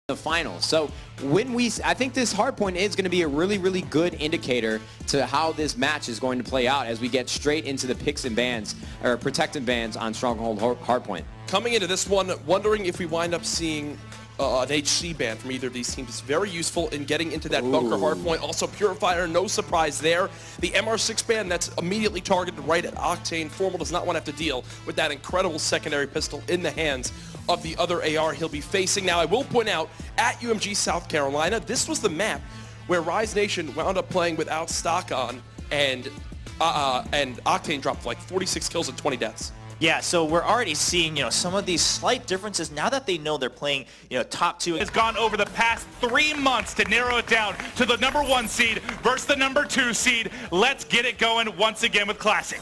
the finals. So I think this hardpoint is going to be a really good indicator to how this match is going to play out as we get straight into the picks and bans, or protected bans on Stronghold hardpoint. Coming into this one, wondering if we wind up seeing an HC ban from either of these teams. It's very useful in getting into that bunker hardpoint. Also Purifier, no surprise there. The MR6 ban, that's immediately targeted right at Octane. Formal does not want to have to deal with that incredible secondary pistol in the hands of the other AR he'll be facing. Now, I will point out, at UMG South Carolina, this was the map where Rise Nation wound up playing without stock on, and Octane dropped like 46 kills and 20 deaths. Yeah, so we're already seeing, some of these slight differences now that they know they're playing, top two. Has gone over the past 3 months to narrow it down to the #1 seed versus the #2 seed. Let's get it going once again with Classic.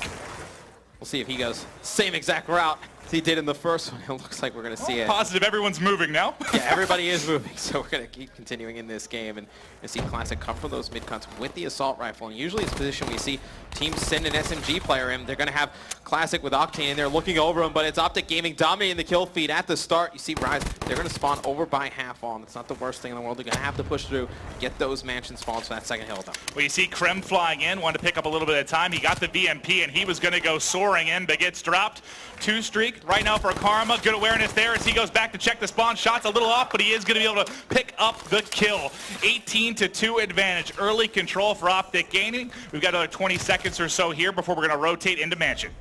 We'll see if he goes same exact route as he did in the first one. It looks like we're going to see it. Positive everyone's moving now. Yeah, everybody is moving, so we're going to keep continuing in this game and see Classic come from those mid-cuts with the assault rifle. And usually it's a position we see teams send an SMG player in. They're going to have Classic with Octane in there looking over him, but it's Optic Gaming dominating the kill feed at the start. You see Rise, they're going to spawn over by half on. It's not the worst thing in the world. They're going to have to push through, get those mansion spawns for that second hill though. Well, you see Krem flying in, wanted to pick up a little bit of time. He got the VMP and he was going to go soaring in, but gets dropped. 2 streak right now for Karma. Good awareness there as he goes back to check the spawn. Shots a little off, but he is going to be able to pick up the kill. 18-2 advantage. Early control for Optic Gaming. We've got another 20 seconds or so here before we're going to rotate into Mansion.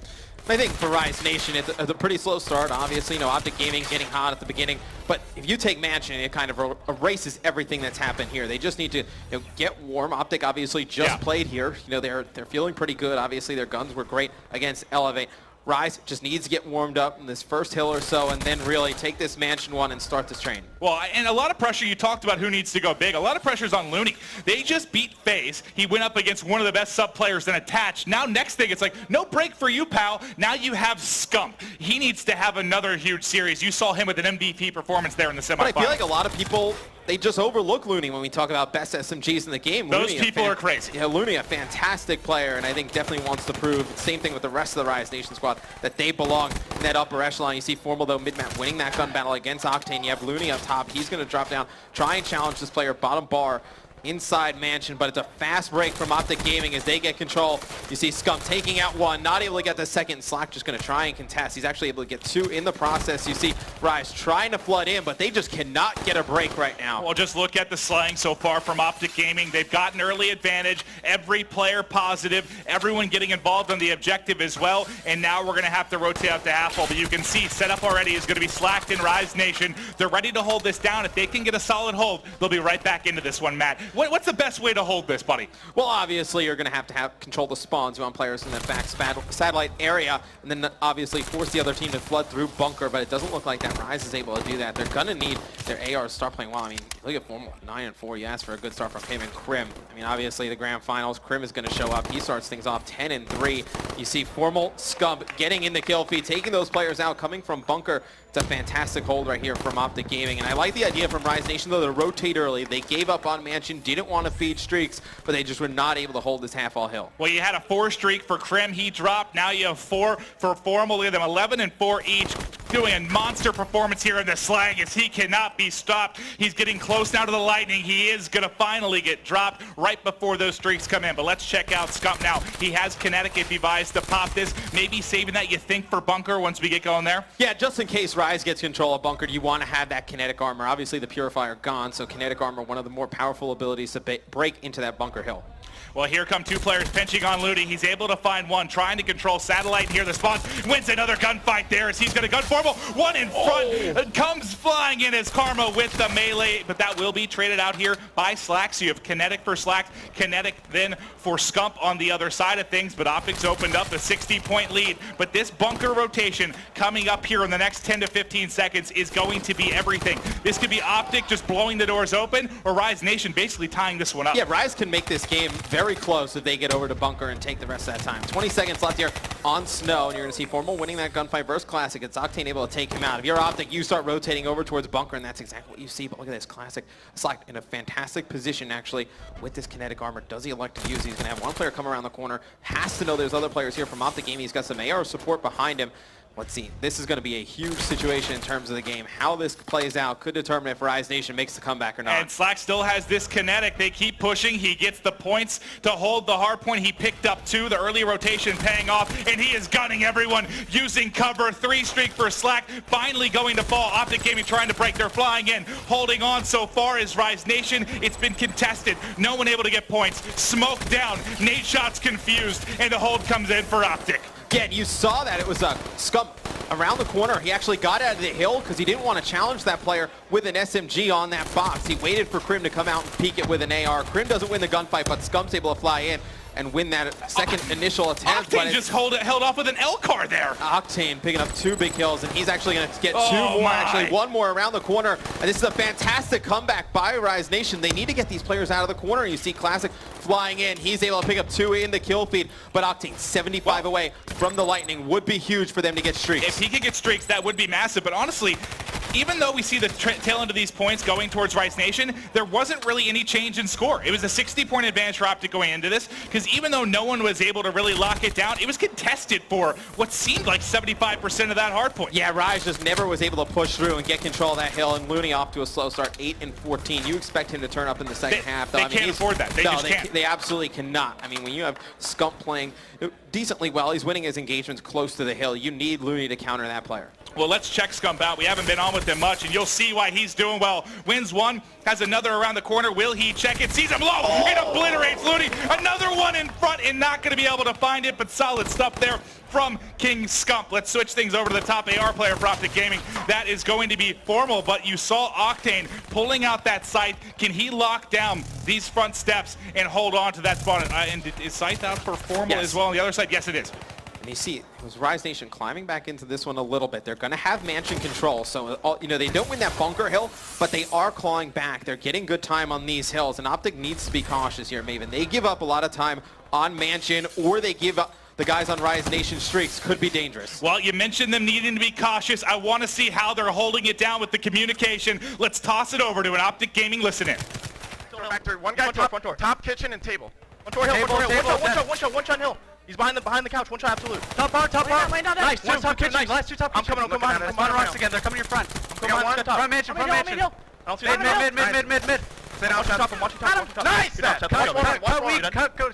I think for Rise Nation, it's a pretty slow start. Obviously, Optic Gaming getting hot at the beginning. But if you take Mansion, it kind of erases everything that's happened here. They just need to get warm. Optic obviously just played here. They're feeling pretty good. Obviously, their guns were great against Elevate. Rise just needs to get warmed up in this first hill or so and then really take this Mansion one and start this train. Well, and a lot of pressure, you talked about who needs to go big. A lot of pressure's on Looney. They just beat FaZe. He went up against one of the best sub players and attached. Now next thing, it's like, no break for you, pal. Now you have Scump. He needs to have another huge series. You saw him with an MVP performance there in the semifinals. But I feel like a lot of people, they just overlook Looney when we talk about best SMGs in the game. Those people are crazy. Yeah, Looney, a fantastic player, and I think definitely wants to prove, same thing with the rest of the Rise Nation squad, that they belong in that upper echelon. You see Formal, though, mid-map winning that gun battle against Octane. You have Looney up top. He's going to drop down, try and challenge this player bottom bar inside Mansion, but it's a fast break from Optic Gaming as they get control. You see Scum taking out one, not able to get the second. Slack just going to try and contest. He's actually able to get 2 in the process. You see Rise trying to flood in, but they just cannot get a break right now. Well, just look at the slaying so far from Optic Gaming. They've got an early advantage. Every player positive. Everyone getting involved on the objective as well. And now we're going to have to rotate out to half wall. But you can see setup already is going to be Slacked in Rise Nation. They're ready to hold this down. If they can get a solid hold, they'll be right back into this one, Matt. What's the best way to hold this, buddy? Well, obviously, you're going to have control the spawns. You want players in the back satellite area, and then obviously force the other team to flood through bunker, but it doesn't look like that Rise is able to do that. They're going to need their AR to start playing well. I mean, look at Formal, 9-4. You asked for a good start from him and Krim. I mean, obviously, the grand finals, Krim is going to show up. He starts things off 10-3. You see Formal, Scump getting in the kill feed, taking those players out, coming from bunker. It's a fantastic hold right here from Optic Gaming. And I like the idea from Rise Nation, though, to rotate early. They gave up on Mansion, didn't want to feed streaks, but they just were not able to hold this half all hill. Well, you had a 4 streak for Krim. He dropped. Now you have 4 for Formal. Look at them, 11-4 each. Doing a monster performance here in the slang as he cannot be stopped. He's getting close now to the lightning. He is going to finally get dropped right before those streaks come in. But let's check out Scump now. He has kinetic if he buys to pop this. Maybe saving that, you think, for bunker once we get going there? Yeah, just in case Rise gets control of bunker, you want to have that kinetic armor. Obviously, the Purifier gone, so kinetic armor, one of the more powerful abilities to break into that bunker hill. Well, here come 2 players pinching on Looney. He's able to find one, trying to control satellite near the spawns. Wins another gunfight there as he's going to gun Formal. One in front, comes flying in as Karma with the melee, but that will be traded out here by Slack. So you have kinetic for Slack, kinetic then for Scump on the other side of things, but Optic's opened up a 60-point lead. But this bunker rotation coming up here in the next 10 to 15 seconds is going to be everything. This could be Optic just blowing the doors open, or Rise Nation basically tying this one up. Yeah, Rise can make this game very close if they get over to bunker and take the rest of that time. 20 seconds left here on Snow, and you're going to see Formal winning that gunfight versus Classic. It's Octane able to take him out. If you're Optic, you start rotating over towards bunker, and that's exactly what you see. But look at this, Classic. Slack in a fantastic position, actually, with this kinetic armor. Does he elect to use? He's going to have one player come around the corner. Has to know there's other players here from Optic Gaming. He's got some AR support behind him. Let's see. This is going to be a huge situation in terms of the game. How this plays out could determine if Rise Nation makes the comeback or not. And Slack still has this kinetic. They keep pushing. He gets the points to hold the hard point. He picked up 2. The early rotation paying off, and he is gunning everyone using cover. 3 streak for Slack. Finally going to fall. Optic Gaming trying to break. They're flying in. Holding on so far is Rise Nation. It's been contested. No one able to get points. Smoke down. Nade shots confused, and the hold comes in for Optic. Again, you saw that it was a scum around the corner. He actually got out of the hill because he didn't want to challenge that player with an SMG on that box. He waited for Krim to come out and peek it with an AR. Krim doesn't win the gunfight, but Scum's able to fly in and win that second initial attempt. Octane just held off with an L-car there. Octane picking up 2 big kills, and he's actually going to get 2 more, my. actually 1 more around the corner. And this is a fantastic comeback by Rise Nation. They need to get these players out of the corner. You see Classic flying in. He's able to pick up 2 in the kill feed, but Octane 75 away from the Lightning would be huge for them to get streaks. If he could get streaks, that would be massive. But honestly, even though we see the tail end of these points going towards Rise Nation, there wasn't really any change in score. It was a 60-point advantage for Optic going into this, because even though no one was able to really lock it down, it was contested for what seemed like 75% of that hard point. Yeah, Rise just never was able to push through and get control of that hill, and Looney off to a slow start, 8 and 14. You expect him to turn up in the second half, though. They can't afford that. They just can't. They absolutely cannot. I mean, when you have Scump playing decently well, he's winning his engagements close to the hill. You need Looney to counter that player. Well, let's check Scump out. We haven't been on with him much, and you'll see why he's doing well. Wins 1, has another around the corner. Will he check it? Sees him low, and obliterates Looney. Another one in front, and not going to be able to find it, but solid stuff there from King Scump. Let's switch things over to the top AR player for Optic Gaming. That is going to be Formal, but you saw Octane pulling out that sight. Can he lock down these front steps and hold on to that spawn? And is sight out for Formal as well on the other side? Yes, it is. And you see, it was Rise Nation climbing back into this one a little bit. They're going to have mansion control, so they don't win that bunker hill, but they are clawing back. They're getting good time on these hills, and Optic needs to be cautious here, Maven. They give up a lot of time on mansion, or they give up the guys on Rise Nation streaks. Could be dangerous. Well, you mentioned them needing to be cautious. I want to see how they're holding it down with the communication. Let's toss it over to an Optic Gaming listen in. Factory. One guy top kitchen and table. One door hill, one shot hill. He's behind the couch, one shot absolute. Top bar. Nice, one top kitchen, nice, 2 top kitchen. I'm coming, come on, rocks again, they're coming to your front. Front mansion. I don't see mid. Stay down, watch your top. Nice!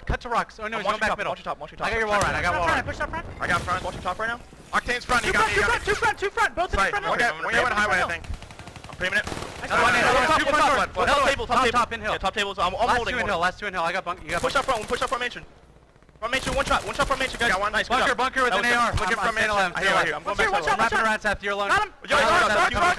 Cut to rocks. Oh no, he's going back middle. I got your wall right, I got front, watch your top right now. Octane's front, you got me. Two front, both in front. One guy went highway, I think. I'm framing it. Top in hill. Yeah, top tables, I'm holding. Last 2 in hill, I got bunk. Push up front mansion. Front mansion, one shot guys. Got one, nice. Bunker with an AR. Looking from mansion. I hear. I'm going back to I'm wrapping around after you're alone. Got him.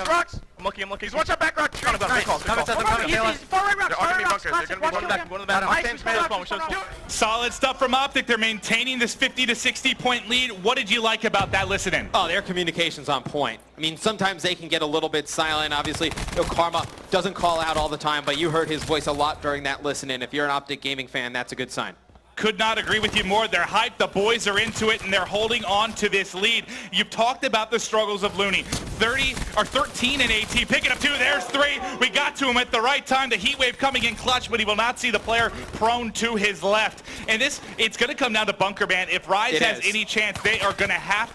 Rocks. I'm looking. He's one shot back rock. He's far right rocks. They're going to be one back. Going to the back. Octane's made us spawn. Solid stuff from Optic. They're maintaining this 50 to 60 point lead. What did you like about that listen-in? Oh, their communication's on point. I mean, sometimes they can get a little bit silent. Obviously, Karma doesn't call out all the time, but you heard his voice a lot during that listen-in. If you're an Optic Gaming fan, that's a good sign. Could not agree with you more. They're hyped. The boys are into it, and they're holding on to this lead. You've talked about the struggles of Looney. 13 in AT, picking up 2. There's 3. We got to him at the right time. The heat wave coming in clutch, but he will not see the player prone to his left. And it's going to come down to bunker ban. If Rise has any chance, they are going to have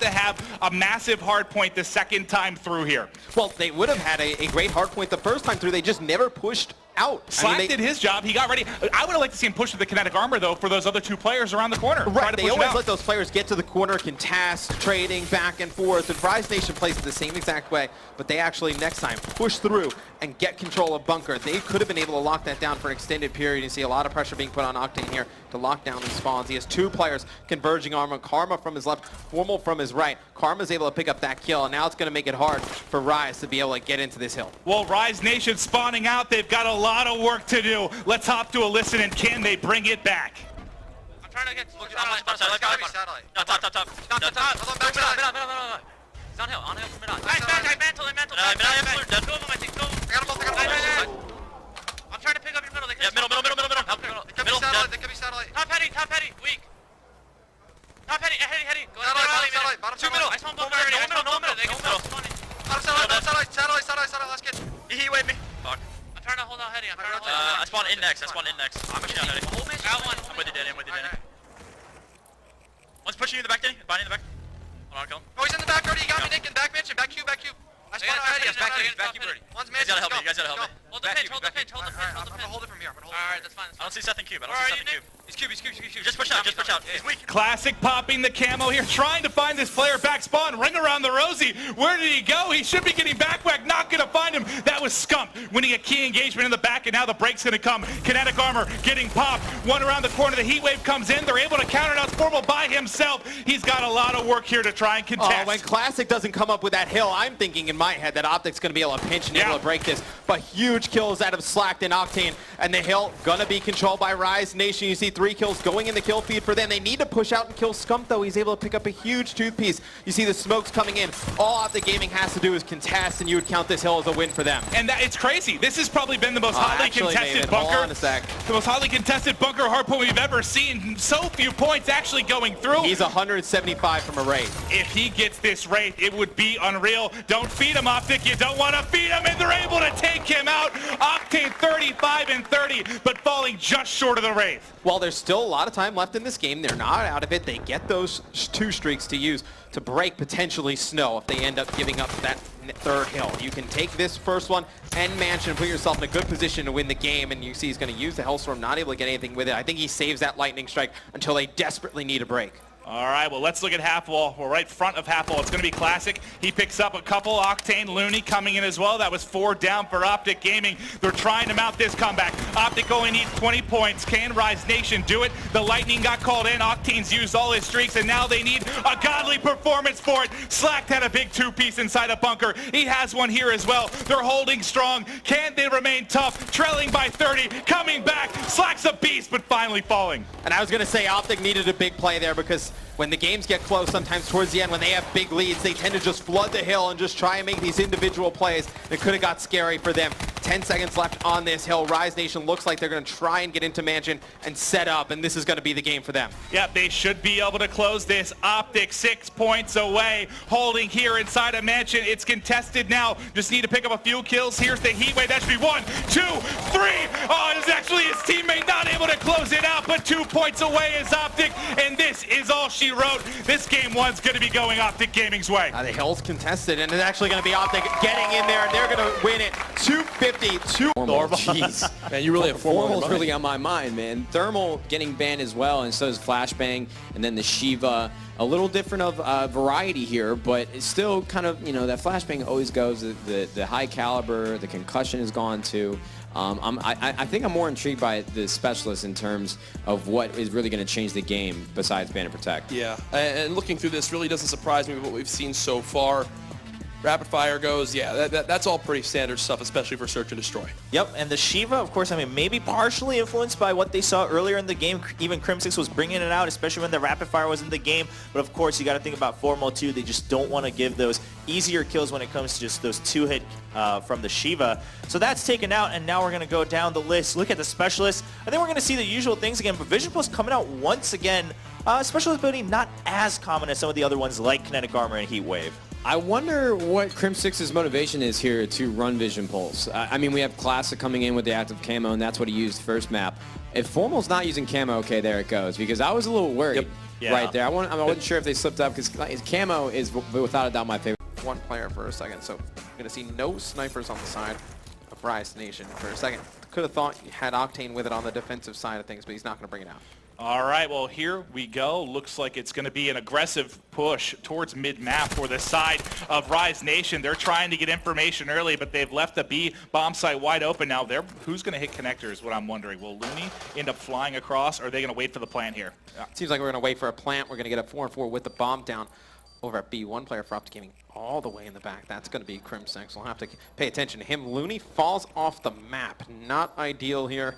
a massive hard point the second time through here. Well, they would have had a great hard point the first time through. They just never pushed out. Slack did his job. He got ready. I would have liked to see him push with the kinetic armor, though, for those other 2 players around the corner. Right. They always let those players get to the corner, contest, trading back and forth. And Rise Nation plays it the same exact way, but they actually next time push through and get control of bunker. They could have been able to lock that down for an extended period. You see a lot of pressure being put on Octane here to lock down these spawns. He has 2 players converging armor. Karma from his left, Formal from his right. Karma's able to pick up that kill, and now it's going to make it hard for Rise to be able to get into this hill. Well, Rise Nation spawning out. They've got a lot of work to do. Let's hop to a listen, and can they bring it back? I'm trying to get satellite. No, top. He's on hill from mid on. Nice, mantle. Two of them, I think. I got them both. I'm trying to pick up your middle. Middle. They could be satellite. Top heady, weak. Top heady. Go satellite. Bottom 2 middle. I saw them both already. No middle. They can still spawn in. Satellite. Let's get. He heat waved me. Fuck. I'm trying to hold out heady. I spawned in next. I'm pushing out heady. Got one. I'm with you, Danny. One's pushing you in the back, Danny. Binding in the back. Hold on, kill him. Oh, he's in the back already. He got me naked. Back mansion. Back cube. Back cube. I spawned Patty. I spawned Patty. Back cube already. One's mansion. You guys gotta help me. Hold the pinch. Hold the pinch. Hold the pinch. I'm gonna hold it from here. Alright, that's fine. I don't see Seth in cube. I don't see Seth in cube. He's cube. He's cube. He's cube. Just push out. Just push out. He's weak. Classic popping the camo here, trying to find this player back spawn. Ring around the rosy. Where did he go? He should be getting back whacked. Not going to find him. That was Scump winning a key engagement in the back, and now the break's going to come. Kinetic armor getting popped. One around the corner. The heat wave comes in. They're able to counter out Formal by himself. He's got a lot of work here to try and contest. Oh, when Classic doesn't come up with that hill, I'm thinking in my head that Optic's going to be able to pinch and able to break this. But huge kills out of Slacked and Octane, and the hill going to be controlled by Rise Nation. You see 3 kills going in the kill feed for them. They need to push out and kill Scump, though. He's able to pick up a huge tooth piece. You see the smokes coming in. All Optic Gaming has to do is contest, and you would count this hill as a win for them. And it's crazy. This has probably been the most hotly contested bunker. Hold on a sec. The most hotly contested bunker hardpoint we've ever seen. So few points actually going through. He's 175 from a Wraith. If he gets this Wraith, it would be unreal. Don't feed him, Optic. You don't want to feed him, and they're able to take him out. Octane 35 and 30, but falling just short of the Wraith. While there's still a lot of time left in this game, they're not out of it. They get those 2 streaks to use to break potentially Snow if they end up giving up that 3rd hill. You can take this first one and mansion and put yourself in a good position to win the game, and you see he's going to use the Hellstorm, not able to get anything with it. I think he saves that lightning strike until they desperately need a break. All right, well, let's look at half wall. We're right front of half wall. It's going to be Classic. He picks up a couple. Octane, Looney coming in as well. That was 4 down for Optic Gaming. They're trying to mount this comeback. Optic only needs 20 points. Can Rise Nation do it? The Lightning got called in. Octane's used all his streaks, and now they need a godly performance for it. Slacked had a big 2-piece inside a bunker. He has one here as well. They're holding strong. Can they remain tough? Trailing by 30. Coming back. Slack's a beast, but finally falling. And I was going to say Optic needed a big play there, because when the games get close, sometimes towards the end, when they have big leads, they tend to just flood the hill and just try and make these individual plays. It could have got scary for them. 10 seconds left on this hill. Rise Nation looks like they're going to try and get into Mansion and set up, and this is going to be the game for them. Yep, they should be able to close this. Optic 6 points away, holding here inside a Mansion. It's contested now. Just need to pick up a few kills. Here's the heat wave. That should be 1, 2, 3. Oh, it's actually his teammate not able to close it out, but 2 points away is Optic, and this is all she wrote. This game 1's going to be going Optic Gaming's way. The hill's contested, and it's actually going to be Optic getting in there, and they're going to win it. 250, 2 Formal, jeez. Man, you really have Formal's really on my mind, man. Thermal getting banned as well, and so is Flashbang, and then the Shiva. A little different of variety here, but it's still kind of, you know, that Flashbang always goes. The high caliber, the concussion is gone too. I think I'm more intrigued by the specialist in terms of what is really going to change the game besides ban and protect. Yeah, and looking through this really doesn't surprise me with what we've seen so far. Rapid fire goes, yeah, that's all pretty standard stuff, especially for search and destroy. Yep, and the Shiva, of course, I mean, maybe partially influenced by what they saw earlier in the game. Even Crimsix was bringing it out, especially when the rapid fire was in the game. But of course, you got to think about Formal too. They just don't want to give those easier kills when it comes to just those 2-hit from the Shiva. So that's taken out, and now we're going to go down the list. Look at the specialists. I think we're going to see the usual things again, but Vision Pulse coming out once again. Specialist ability not as common as some of the other ones like Kinetic Armor and Heat Wave. I wonder what Crim6's motivation is here to run Vision Pulse. I mean, we have Classic coming in with the active camo, and that's what he used first map. If Formal's not using camo, okay, there it goes. Because I was a little worried right there. I wasn't sure if they slipped up, because camo is without a doubt my favorite. One player for a second, so you're going to see no snipers on the side of Rise Nation for a second. Could have thought you had Octane with it on the defensive side of things, but he's not going to bring it out. All right, well, here we go. Looks like it's going to be an aggressive push towards mid-map for the side of Rise Nation. They're trying to get information early, but they've left the B bomb site wide open now. Who's going to hit connector is what I'm wondering. Will Looney end up flying across, or are they going to wait for the plant here? Seems like we're going to wait for a plant. We're going to get a 4-4 with the bomb down over at B. One player for Optic Gaming all the way in the back. That's going to be Crimsix. We'll have to pay attention to him. Looney falls off the map. Not ideal here.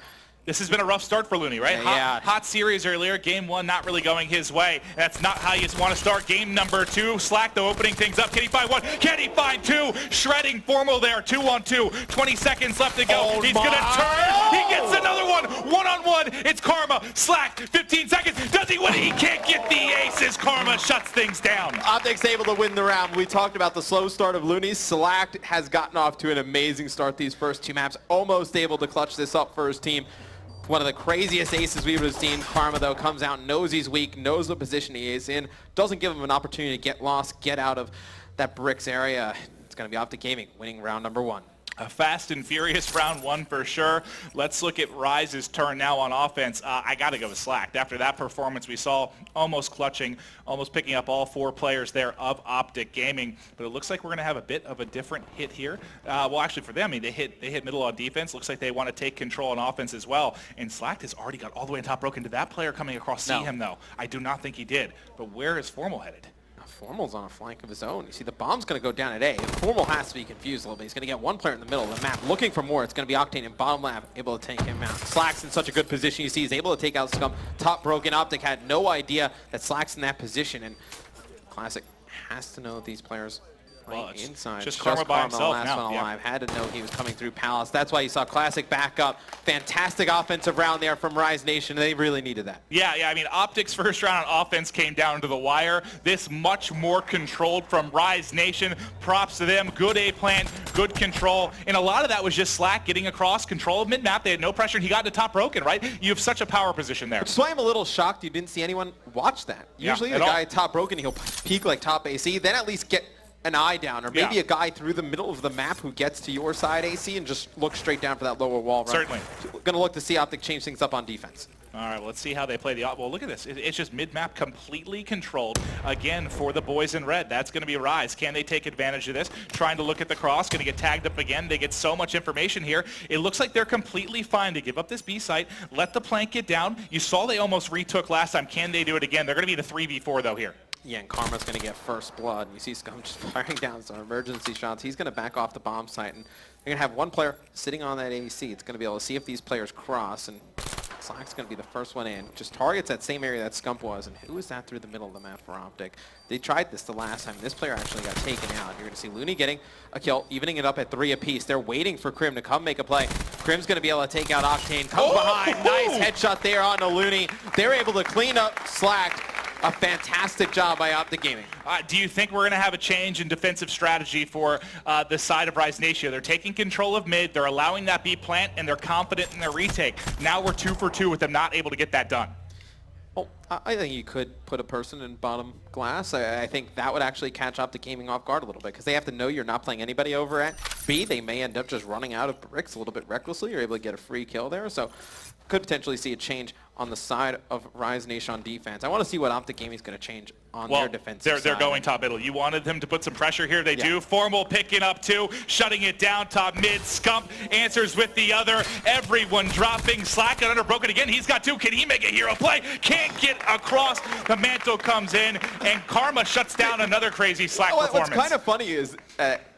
This has been a rough start for Looney, right? Yeah. Hot series earlier. Game 1 not really going his way. That's not how you want to start game number 2. Slack, though, opening things up. Can he find 1? Can he find 2? Shredding Formal there. 2-on-2. 20 seconds left to go. He's going to turn. He gets another one. 1-on-1. It's Karma. Slack. 15 seconds. Does he win it? He can't get the aces. Karma shuts things down. Optic's able to win the round. We talked about the slow start of Looney. Slack has gotten off to an amazing start these first 2 maps. Almost able to clutch this up for his team. One of the craziest aces we would have seen. Karma, though, comes out, knows he's weak, knows the position he is in, doesn't give him an opportunity to get lost, get out of that bricks area. It's going to be Optic Gaming winning round number 1. A fast and furious round 1 for sure. Let's look at Rise's turn now on offense. I got to go with Slacked. After that performance, we saw almost clutching, almost picking up all 4 players there of Optic Gaming. But it looks like we're going to have a bit of a different hit here. Well, actually for them, I mean, they hit middle on defense. Looks like they want to take control on offense as well. And Slacked has already got all the way on top broken. Did that player coming across see him, though? I do not think he did. But where is Formal headed? Formal's on a flank of his own. You see the bomb's going to go down at A. Formal has to be confused a little bit. He's going to get one player in the middle of the map looking for more. It's going to be Octane in bottom lab, able to take him out. Slack's in such a good position. You see he's able to take out Scum. Top broken. Optic had no idea that Slack's in that position. And Classic has to know these players inside. Just Karma by himself last now. one alive. Had to know he was coming through Palace. That's why you saw Classic back up. Fantastic offensive round there from Rise Nation. They really needed that. Yeah, I mean, Optic's first round on offense came down to the wire. This much more controlled from Rise Nation. Props to them. Good A plan, good control. And a lot of that was just Slack getting across control of mid-map. They had no pressure, and he got to top broken, right? You have such a power position there. Which is why I'm a little shocked you didn't see anyone watch that. Usually a guy top broken, he'll peek like top AC, then at least get an eye down, or maybe a guy through the middle of the map who gets to your side AC and just look straight down for that lower wall run. Certainly. Going to look to see Optic change things up on defense. All right, well, let's see how they play the... Well, look at this. It's just mid-map completely controlled, again, for the boys in red. That's going to be Rise. Can they take advantage of this? Trying to look at the cross, going to get tagged up again. They get so much information here. It looks like they're completely fine to give up this B site, let the plank get down. You saw they almost retook last time. Can they do it again? They're going to be the 3v4, though, here. Yeah, and Karma's going to get first blood. You see Scum just firing down some emergency shots. He's going to back off the bomb site, and you're going to have one player sitting on that AC. It's going to be able to see if these players cross, and Slack's going to be the first one in. Just targets that same area that Scump was, and who is that through the middle of the map for Optic? They tried this the last time. This player actually got taken out. You're going to see Looney getting a kill, evening it up at 3 apiece. They're waiting for Krim to come make a play. Krim's going to be able to take out Octane. Comes behind. Nice headshot there on the Looney. They're able to clean up Slack. A fantastic job by Optic Gaming. Do you think we're going to have a change in defensive strategy for the side of Rise Nation? They're taking control of mid, they're allowing that B plant, and they're confident in their retake. Now we're 2 for 2 with them not able to get that done. Well, I think you could put a person in bottom glass. I think that would actually catch Optic Gaming off guard a little bit, because they have to know you're not playing anybody over at B. They may end up just running out of bricks a little bit recklessly. You're able to get a free kill there, so could potentially see a change on the side of Rise Nation on defense. I want to see what Optic Gaming is going to change on their defensive side. They're going top middle. You wanted them to put some pressure here. They do. Formal picking up 2, shutting it down top mid. Scump answers with the other. Everyone dropping. Slack and under broken again. He's got 2. Can he make a hero play? Can't get across. The mantle comes in, and Karma shuts down another crazy Slack performance. What's kind of funny is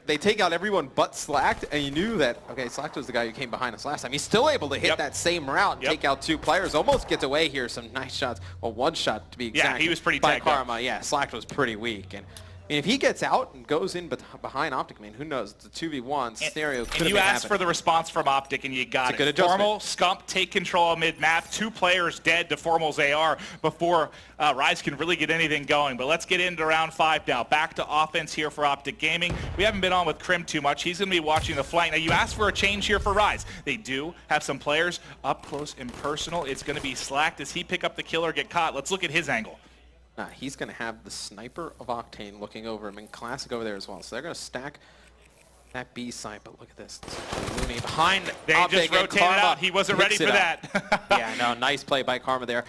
they take out everyone but Slacked, and you knew that, okay, Slacked was the guy who came behind us last time. He's still able to hit that same route and take out 2 players. Almost gets away here. Some nice shots. Well, 1 shot to be exact. Yeah, he was pretty by tagged Karma. up. Yeah, Slacked was pretty weak. And I mean, if he gets out and goes in behind Optic, I mean, who knows? It's a 2v1 scenario. And you asked for the response from Optic, and you got it. Good adjustment. Formal, Scump take control of mid-map. 2 players dead to Formal's AR before Rise can really get anything going. But let's get into round 5 now. Back to offense here for Optic Gaming. We haven't been on with Krim too much. He's going to be watching the flank. Now, you asked for a change here for Rise. They do have some players up close and personal. It's going to be Slack. Does he pick up the kill or get caught? Let's look at his angle. He's going to have the sniper of Octane looking over him, and Classic over there as well. So they're going to stack that B site, but look at this. Looney behind They Optic, just rotated out. He wasn't ready for that. Yeah, no, nice play by Karma there.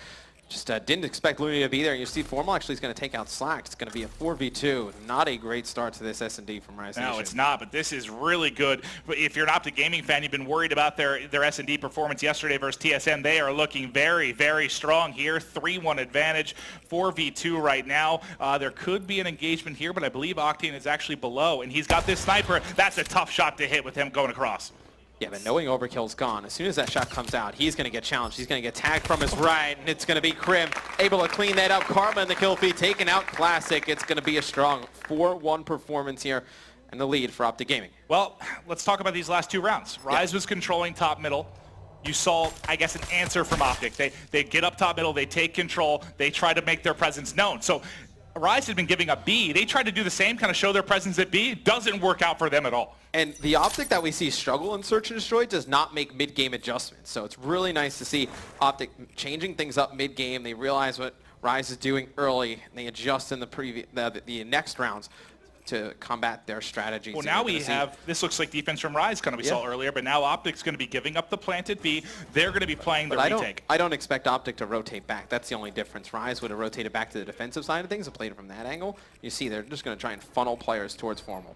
Just didn't expect Looney to be there. You see Formal actually is going to take out Slack. It's going to be a 4v2. Not a great start to this S&D from Rise Nation. No, it's not, but this is really good. If you're an Optic Gaming fan, you've been worried about their S&D performance yesterday versus TSM. They are looking very, very strong here. 3-1 advantage, 4v2 right now. There could be an engagement here, but I believe Octane is actually below, and he's got this sniper. That's a tough shot to hit with him going across. Yeah, but knowing Overkill's gone, as soon as that shot comes out, he's going to get challenged. He's going to get tagged from his right, and it's going to be Krim able to clean that up. Karma in the kill feed, taking out Classic. It's going to be a strong 4-1 performance here, and the lead for Optic Gaming. Well, let's talk about these last 2 rounds. Rise was controlling top middle. You saw, I guess, an answer from Optic. They get up top middle, they take control, they try to make their presence known. So Rise has been giving up B. They tried to do the same, kind of show their presence at B. Doesn't work out for them at all. And the Optic that we see struggle in Search and Destroy does not make mid-game adjustments. So it's really nice to see Optic changing things up mid-game. They realize what Rise is doing early, and they adjust in the next rounds to combat their strategies. Well, now we have, this looks like defense from Rise, kind of we saw earlier, but now Optic's going to be giving up the planted B. They're going to be playing the retake. I don't expect Optic to rotate back. That's the only difference. Rise would have rotated back to the defensive side of things and played it from that angle. You see, they're just going to try and funnel players towards Formal.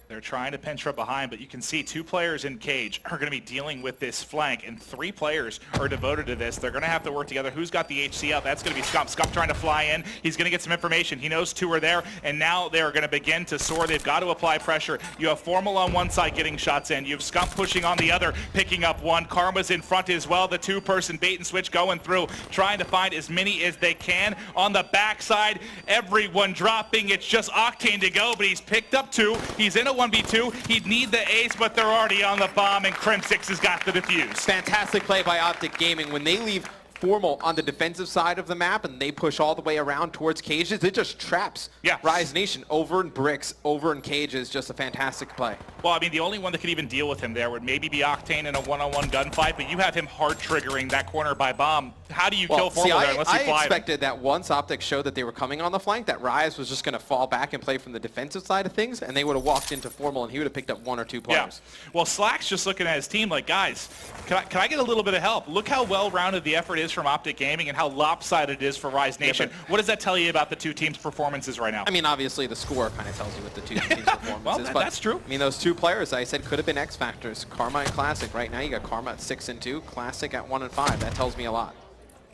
They're trying to pinch from behind, but you can see 2 players in cage are going to be dealing with this flank, and 3 players are devoted to this. They're going to have to work together. Who's got the HC out? That's going to be Scump. Scump trying to fly in. He's going to get some information. He knows 2 are there, and now they're going to begin to soar. They've got to apply pressure. You have Formal on one side getting shots in. You have Scump pushing on the other, picking up one. Karma's in front as well. The 2-person bait and switch going through, trying to find as many as they can. On the backside, everyone dropping. It's just Octane to go, but he's picked up 2. He's in a 1v2. He'd need the ace, but they're already on the bomb, and Crimsix has got the defuse. Fantastic play by Optic Gaming. When they leave Formal on the defensive side of the map and they push all the way around towards cages, it just traps Rise Nation over in bricks, over in cages. Just a fantastic play. Well, I mean, the only one that could even deal with him there would maybe be Octane in a one-on-one gunfight, but you have him hard triggering that corner by bomb. How do you kill Formal there unless you fly I expected that once Optic showed that they were coming on the flank, that Rise was just going to fall back and play from the defensive side of things, and they would have walked into Formal and he would have picked up 1 or 2 players. Yeah. Well, Slack's just looking at his team like, guys, can I get a little bit of help? Look how well-rounded the effort is from Optic Gaming and how lopsided it is for Rise Nation. What does that tell you about the 2 teams' performances right now? I mean, obviously the score kind of tells you what the 2 teams' performances. Well, but that's true. I mean, those 2 players I said could have been X factors. Karma and Classic. Right now you got Karma at 6 and 2, Classic at 1 and 5. That tells me a lot.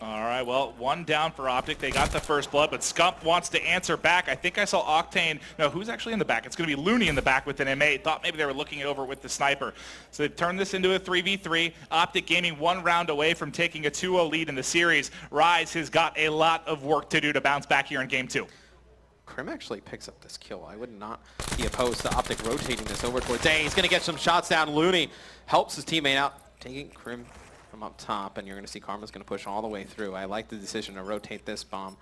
All right, well, 1 down for Optic. They got the first blood, but Scump wants to answer back. I think I saw Octane. No, who's actually in the back? It's going to be Looney in the back with an M8. Thought maybe they were looking it over with the sniper. So they've turned this into a 3v3. Optic Gaming 1 round away from taking a 2-0 lead in the series. Rise has got a lot of work to do to bounce back here in Game 2. Krim actually picks up this kill. I would not be opposed to Optic rotating this over towards A. He's going to get some shots down. Looney helps his teammate out, taking Krim from up top, and you're going to see Karma's going to push all the way through. I like the decision to rotate this bomb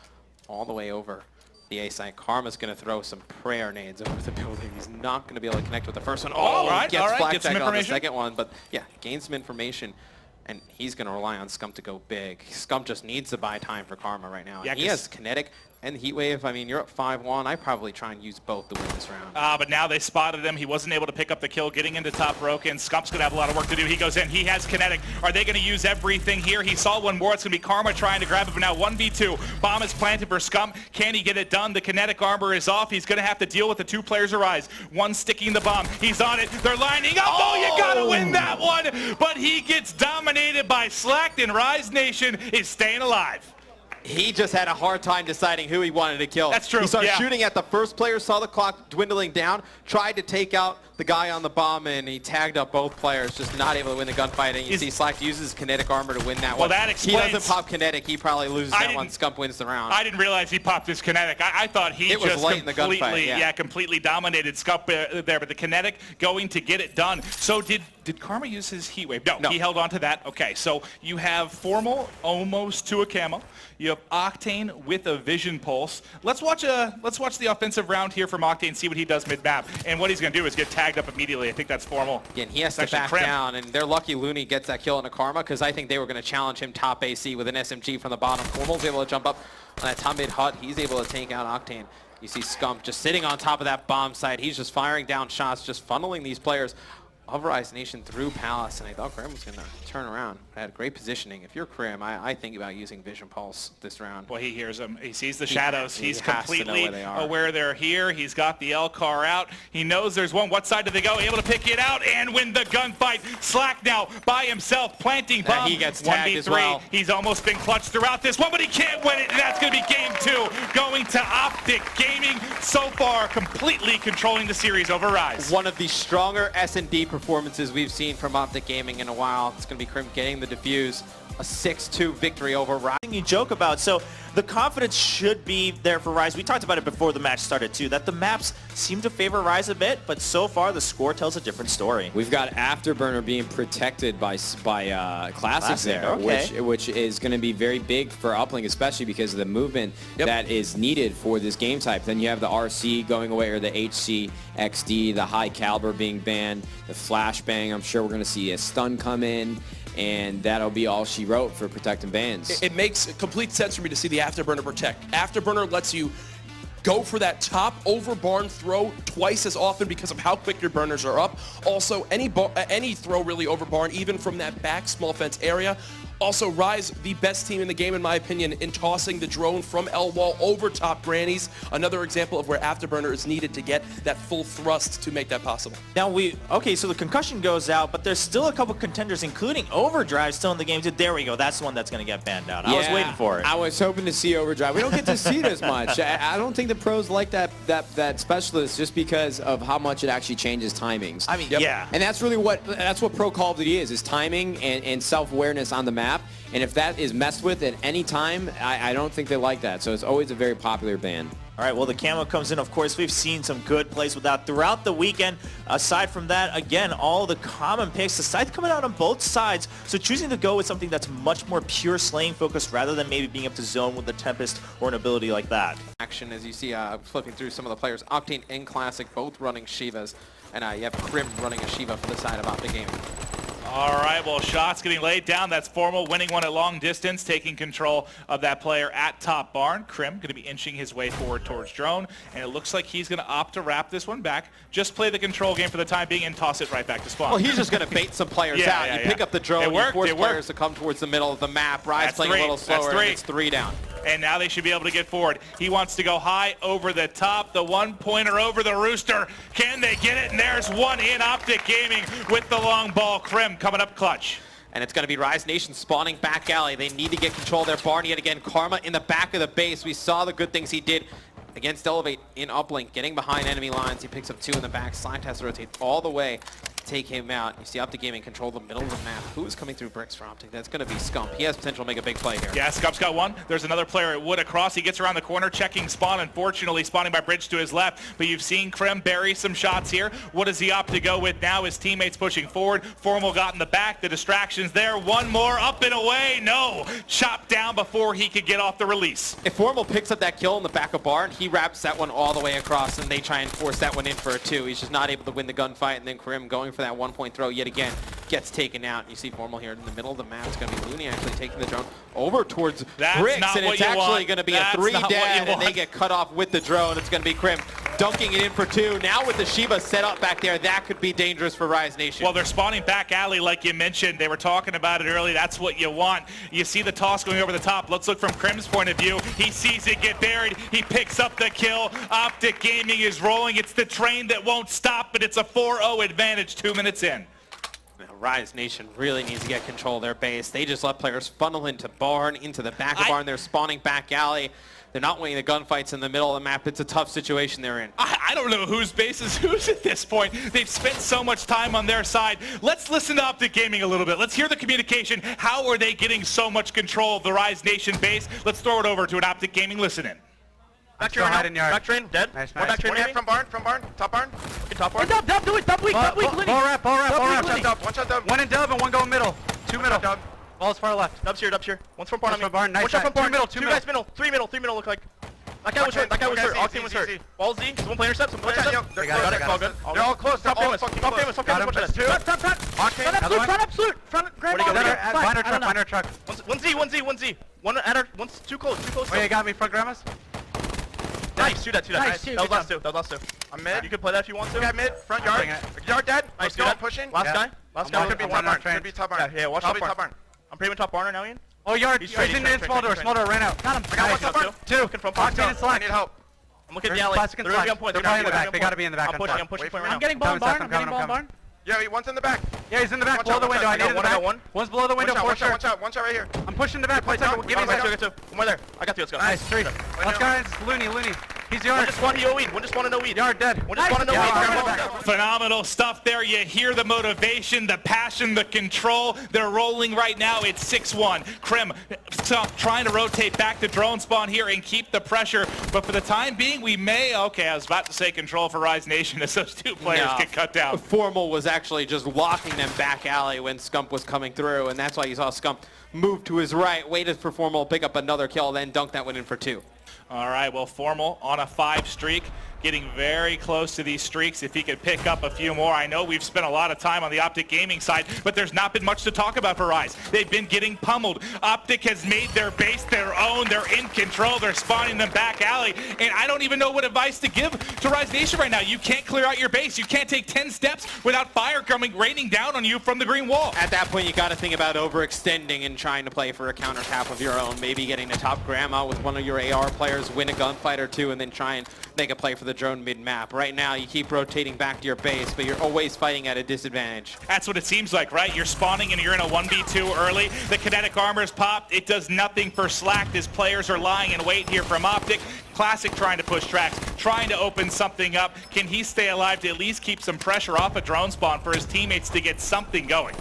all the way over the A side. Karma's going to throw some prayer nades over the building. He's not going to be able to connect with the first one. Gets flak tag on the second one, but yeah, gains some information. And he's going to rely on Scump to go big. Scump just needs to buy time for Karma right now. Yeah, he has Kinetic and Heat Wave. I mean, you're up 5-1. I'd probably try and use both to win this round. But now they spotted him. He wasn't able to pick up the kill, getting into top broken. Scump's going to have a lot of work to do. He goes in. He has Kinetic. Are they going to use everything here? He saw one more. It's going to be Karma trying to grab it, but now 1v2. Bomb is planted for Scump. Can he get it done? The Kinetic armor is off. He's going to have to deal with the 2 players of Rise. One sticking the bomb. He's on it. They're lining up. Oh, you got to win that one. But he gets dominated by Slack, and Rise Nation is staying alive. He just had a hard time deciding who he wanted to kill. That's true. He started shooting at the first player, saw the clock dwindling down, tried to take out the guy on the bomb, and he tagged up both players, just not able to win the gunfight. And you see Slack uses Kinetic armor to win that one. Well, that explains. He doesn't pop Kinetic. He probably loses that one. Scump wins the round. I didn't realize he popped his Kinetic. I thought he completely dominated Scump there, but the Kinetic going to get it done. So did Karma use his Heat Wave? No, he held on to that. Okay, so you have Formal almost to a camo. You have Octane with a Vision Pulse. Let's watch the offensive round here from Octane, see what he does mid-map. And what he's going to do is get tagged up immediately. I think that's Formal. Again, he has to back down, and they're lucky Looney gets that kill into Karma, because I think they were going to challenge him top AC with an SMG from the bottom. Formal's able to jump up on that top mid hut. He's able to take out Octane. You see Scump just sitting on top of that bomb site. He's just firing down shots, just funneling these players of Rise Nation through Palace, and I thought Krim was going to turn around. I had great positioning. If you're Krim, I think about using Vision Pulse this round. Well, he hears them. He sees the shadows. He's completely aware they're here. He's got the L car out. He knows there's one. What side do they go? Able to pick it out and win the gunfight. Slack now by himself, planting bomb. He gets tagged as well. He's almost been clutched throughout this one, but he can't win it, and that's going to be Game 2. Going to Optic Gaming, so far completely controlling the series over Rise. One of the stronger S&D performances we've seen from Optic Gaming in a while. It's going to be Krim getting the defuse. A 6-2 victory over Rise. You joke about. So the confidence should be there for Rise. We talked about it before the match started too, that the maps seem to favor Rise a bit, but so far the score tells a different story. We've got Afterburner being protected by Classic there, okay. which is going to be very big for Uplink, especially because of the movement that is needed for this game type. Then you have the RC going away, or the HC XD, the high caliber being banned, the flashbang. I'm sure we're going to see a stun come in, and that'll be all she wrote for protecting bans. It makes complete sense for me to see the Afterburner protect. Afterburner lets you go for that top over barn throw twice as often because of how quick your burners are up. Also, any throw really over barn, even from that back small fence area. Also, Rise, the best team in the game, in my opinion, in tossing the drone from L-wall over top grannies. Another example of where Afterburner is needed to get that full thrust to make that possible. Now so the concussion goes out, but there's still a couple contenders, including Overdrive, still in the game. There we go. That's the one that's going to get banned out. I was waiting for it. I was hoping to see Overdrive. We don't get to see it as much. I don't think the pros like that specialist just because of how much it actually changes timings. I mean, yeah. And that's really what Pro Call of Duty is timing and self-awareness on the map. And if that is messed with at any time, I don't think they like that. So it's always a very popular ban. All right, well, the camo comes in. Of course, we've seen some good plays with that throughout the weekend. Aside from that, again, all the common picks, the scythe coming out on both sides. So choosing to go with something that's much more pure slaying focused rather than maybe being able to zone with the Tempest or an ability like that. Action, as you see, flipping through some of the players. Octane and Classic both running Shivas. And you have Crim running a Shiva for the side of Optic Gaming. All right, well, shots getting laid down. That's Formal winning one at long distance, taking control of that player at top barn. Crim going to be inching his way forward towards drone, and it looks like he's going to opt to wrap this one back. Just play the control game for the time being and toss it right back to spawn. Well, he's just going to bait some players out. You pick up the drone, you force players to come towards the middle of the map. Rise playing a little slower, and it's 3 down. And now they should be able to get forward. He wants to go high over the top, the one-pointer over the rooster. Can they get it? And there's one in. Optic Gaming with the long ball. Crim coming up clutch. And it's going to be Rise Nation spawning back alley. They need to get control of their barn yet again. Karma in the back of the base. We saw the good things he did against Elevate in uplink, getting behind enemy lines. He picks up 2 in the back. Slime test rotates all the way to take him out. You see Optic Gaming control the middle of the map. Who is coming through bricks for Optic? That's going to be Scump. He has potential to make a big play here. Yeah, Scump's got one. There's another player at Wood across. He gets around the corner, checking spawn. Unfortunately, spawning by bridge to his left. But you've seen Crim bury some shots here. What does he opt to go with now? His teammates pushing forward. Formal got in the back. The distraction's there. One more up and away. No. Chopped down before he could get off the release. If Formal picks up that kill in the back of barn, he wraps that one all the way across, and they try and force that one in for a 2. He's just not able to win the gunfight, and then Crim going for that 1-point throw yet again gets taken out. You see Formal here in the middle of the map. It's going to be Looney actually taking the drone over towards bricks, and it's actually going to be a 3 dead, and they get cut off with the drone. It's going to be Crim dunking it in for 2. Now with the Shiva set up back there, that could be dangerous for Rise Nation. Well, they're spawning back alley like you mentioned. They were talking about it early. That's what you want. You see the toss going over the top. Let's look from Crim's point of view. He sees it get buried. He picks up the kill. Optic Gaming is rolling. It's the train that won't stop, but it's a 4-0 advantage 2 minutes in. Rise Nation really needs to get control of their base. They just let players funnel into barn, into the back of barn. They're spawning back alley. They're not winning the gunfights in the middle of the map. It's a tough situation they're in. I don't know whose base is whose at this point. They've spent so much time on their side. Let's listen to Optic Gaming a little bit. Let's hear the communication. How are they getting so much control of the Rise Nation base? Let's throw it over to an Optic Gaming. Listen in. Back train, back train, dead. Nice. One back train, from barn, top barn. Okay, top barn. Hey, Dub, do it, Dub weak, Dub weak. Ball wrap. One shot dub. One in dub and one going middle. 2 middle. Ball's far left. Dub's here. One's from barn. Nice. One shot from barn. 2 middle. 2 guys middle. 3 middle look like. That guy was hurt. Octane was hurt. Ball Z. Someone play intercept. They're all good. They're all close. Top famous. Top. Octane. Front up, salute. Front. Grab ball. Binder truck. One Z. One's too close. Oh, yeah, got me. Front grandmas. Nice, do that. Nice. That was last two. I'm mid. You can play that if you want to. Okay, mid, front yard. Yard dead. Nice, do that. Pushing. Last guy. Could be top barn. Yeah, watch top barn. I'm pretty much top barn right now, Ian. Oh, yard. He's in small door. Ran out. Got him. I got one top barn. 2. Octane and Slack. I need help. I'm looking at the alley. They're going to be on point. They're probably in the back. They got to be in the back. I'm pushing point right now. I'm getting ball barn. Yeah, one's in the back. Yeah, he's in the back. Below the window. I need one. One's below the window. One shot right here. I'm pushing the back. Give me a second. One more there. I got you. Let's go. Nice. 3. Last guy is Looney. He's yard. One just one EO weed. One just one no weed. Yard dead. One just one no weed. Phenomenal stuff there. You hear the motivation, the passion, the control. They're rolling right now. It's 6-1. Krim trying to rotate back to drone spawn here and keep the pressure. But for the time being, we may... Okay, I was about to say control for Rise Nation as those two players get cut down. Formal was actually just walking them back alley when Scump was coming through, and that's why you saw Scump move to his right, waited for Formal, pick up another kill, then dunk that one in for 2. All right, well, Formal on a 5 streak, getting very close to these streaks. If he could pick up a few more. I know we've spent a lot of time on the Optic Gaming side, but there's not been much to talk about for Rise. They've been getting pummeled. Optic has made their base their own. They're in control. They're spawning them back alley, and I don't even know what advice to give to Rise Nation right now. You can't clear out your base. You can't take 10 steps without fire raining down on you from the green wall. At that point, you got to think about overextending and trying to play for a counter tap of your own. Maybe getting the top grandma with one of your AR players, win a gunfight or 2, and then try and make a play for the drone mid-map. Right now, you keep rotating back to your base, but you're always fighting at a disadvantage. That's what it seems like, right? You're spawning and you're in a 1v2 early. The kinetic armor's popped. It does nothing for Slack. His players are lying in wait here from Optic. Classic trying to push tracks, trying to open something up. Can he stay alive to at least keep some pressure off a drone spawn for his teammates to get something going?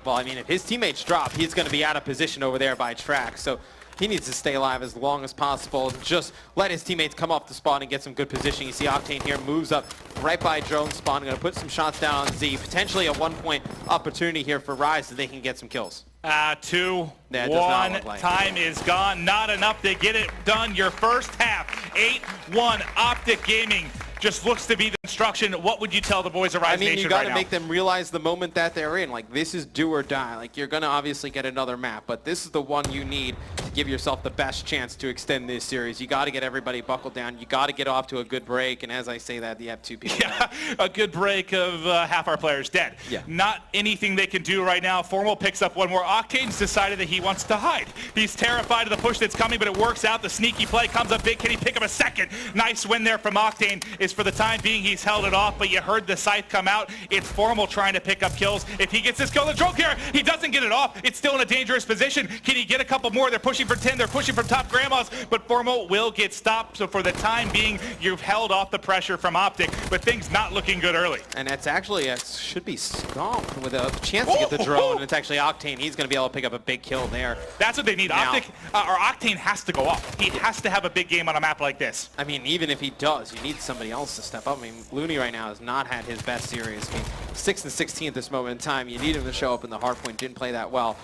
Well, I mean, if his teammates drop, he's going to be out of position over there by track. So he needs to stay alive as long as possible. Just let his teammates come off the spawn and get some good position. You see Octane here moves up right by drone spawn. Going to put some shots down on Z. Potentially a 1-point opportunity here for Rise so they can get some kills. 2-1. Like Time is gone. Not enough to get it done. Your first half, 8-1. Optic Gaming just looks to be the instruction. What would you tell the boys of Rise Nation right now? You got to make them realize the moment that they're in. Like, this is do or die. Like, you're going to obviously get another map, but this is the one you need to give yourself the best chance to extend this series. You got to get everybody buckled down. You got to get off to a good break, and as I say that, you have 2 people dead. A good break of half our players dead. Yeah. Not anything they can do right now. Formal picks up one more. Octane's decided that he wants to hide. He's terrified of the push that's coming, but it works out. The sneaky play comes up big. Can he pick up a second? Nice win there from Octane. Is for the time being, he's held it off, but you heard the scythe come out. It's Formal trying to pick up kills. If he gets this kill, the drone carrier, he doesn't get it off. It's still in a dangerous position. Can he get a couple more? They're pushing for 10. They're pushing from top grandmas, but Formal will get stopped. So for the time being, you've held off the pressure from Optic, but things not looking good early. And it's actually, it should be Scump with a chance to get the drone. And it's actually Octane. He's going to be able to pick up a big kill there. That's what they need. Now, Optic, or Octane has to go off. He has to have a big game on a map like this. I mean, even if he does, you need somebody else to step up. I mean, Looney right now has not had his best series. I mean, 6th and 16th at this moment in time. You need him to show up in the hardpoint. Didn't play that well.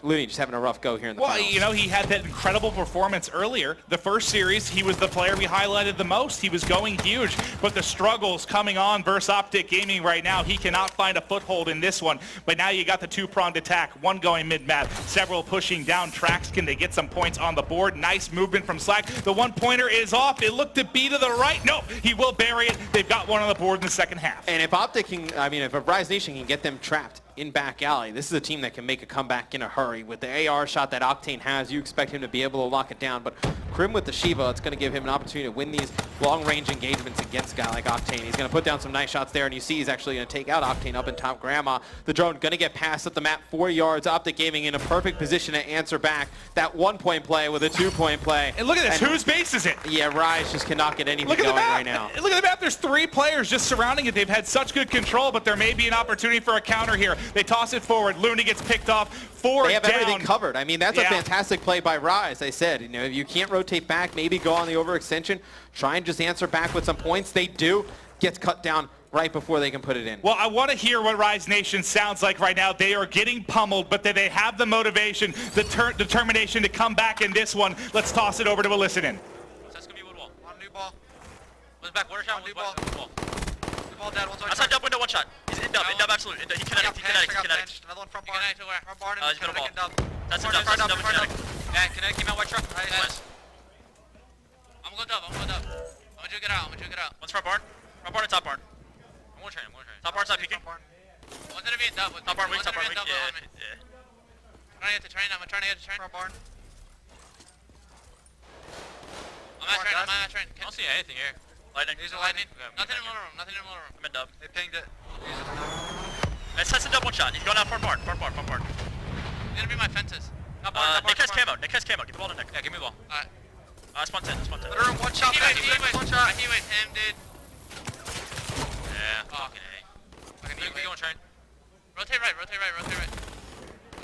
Looney just having a rough go here in the finals. You know, he had that incredible performance earlier. The first series, he was the player we highlighted the most. He was going huge, but the struggles coming on versus Optic Gaming right now, he cannot find a foothold in this one. But now you got the 2-pronged attack, one going mid-map, several pushing down tracks. Can they get some points on the board? Nice movement from Slack. The 1-pointer is off. It looked to be to the right. Nope, he will bury it. They've got one on the board in the second half. And if Optic can, if a Rise Nation can get them trapped in back alley, this is a team that can make a comeback in a hurry. With the AR shot that Octane has, you expect him to be able to lock it down, but Krim with the Shiva, it's going to give him an opportunity to win these long-range engagements against a guy like Octane. He's going to put down some nice shots there, and you see he's actually going to take out Octane up in top grandma. The drone going to get past up the map 4 yards. Optic Gaming in a perfect position to answer back that 1-point play with a 2-point play. And look at this, whose base is it? Yeah, Rise just cannot get anything going right now. Look at the map, there's 3 players just surrounding it. They've had such good control, but there may be an opportunity for a counter here. They toss it forward. Looney gets picked off. 4 They have down. everything covered. I mean, that's a fantastic play by Rise. I said, if you can't rotate back, maybe go on the overextension, try and just answer back with some points. They do. Gets cut down right before they can put it in. Well, I want to hear what Rise Nation sounds like right now. They are getting pummeled, but they have the motivation, the determination to come back in this one. Let's toss it over to a listen in. That's going to be wood wall. One new ball. One's back, water shot, new ball. Ball dead, one's outside dub window, one shot. He's in dub absolute. He kinetic. Another one from barn. From barn and kinetic and dub. That's in dub, kinetic. Yeah, kinetic came out white truck. Nice. I'm going dub. I'm gonna juke it out. One's front barn. Front barn and top barn. I'm gonna train. Top barn's not peeking. One's gonna be in dub. Top barn weak. Yeah. I'm trying to get to train. Front barn. I'm at train. I don't see anything here. Lightning. There's a lightning. Nothing in the room. I'm in dub. They pinged it. It's a dub one shot. He's going out front barn. He's gonna be my fences. Nick has camo. Give the ball to Nick. Yeah, give me the ball. Alright. Spawn 10, spawn 10. Let her in one shot. One shot. I heat-wave him, dude. Yeah, fucking A. We going train. Rotate right.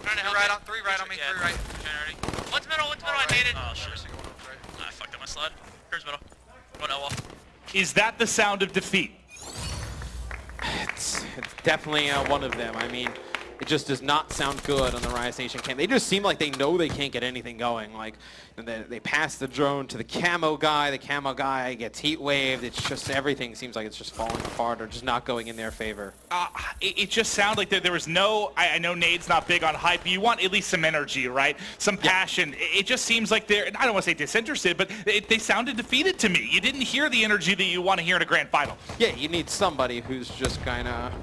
Trying to help Right you. on, 3 right on me, 3 right. Train already. One's middle, I made it. Oh, shit. I fucked up my slide. Here's middle. One L wall. Is that the sound of defeat? It's definitely one of them. I mean, it just does not sound good on the Rise Nation camp. They just seem like they know they can't get anything going. Like, they pass the drone to the camo guy. The camo guy gets heat waved. It's just everything seems like it's just falling apart or just not going in their favor. It just sounded like there was no, I know Nade's not big on hype, but you want at least some energy, right? Some passion. It just seems like they're, I don't want to say disinterested, but they sounded defeated to me. You didn't hear the energy that you want to hear in a grand final. Yeah, you need somebody who's just kind of,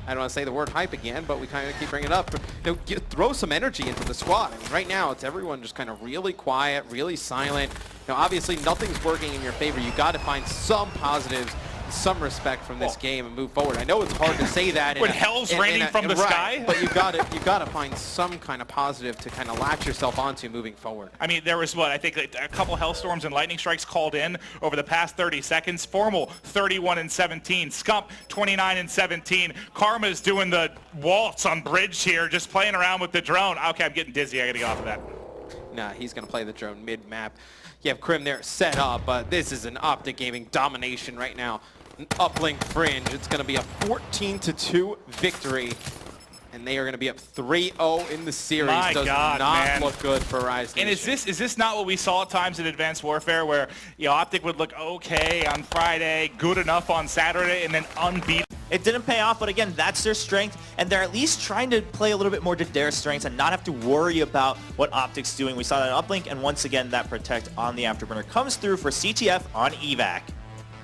I don't want to say the word hype again, but we kind of keep bringing it up. You know, throw some energy into the squad. I mean, right now, it's everyone just kind of really quiet, really silent. You know, obviously, nothing's working in your favor. You got to find some positives, some respect from this game and move forward. I know it's hard to say that when hell's raining from the sky, but you got to find some kind of positive to kind of latch yourself onto moving forward. I mean, there was I think a couple hellstorms and lightning strikes called in over the past 30 seconds. Formal 31-17, Scump 29-17. Karma's doing the waltz on bridge here, just playing around with the drone. Okay, I'm getting dizzy. I got to get off of that. Nah, he's gonna play the drone mid-map. You have Krim there set up, but this is an Optic Gaming domination right now. An uplink fringe. It's going to be a 14-2 victory, and they are going to be up 3-0 in the series. My Does God, not man. look good for Rise Nation. And is this not what we saw at times in Advanced Warfare, where Optic would look okay on Friday, good enough on Saturday, and then unbeatable? It didn't pay off, but again, that's their strength, and they're at least trying to play a little bit more to their strengths and not have to worry about what Optic's doing. We saw that in Uplink, and once again, that protect on the Afterburner comes through for CTF on evac.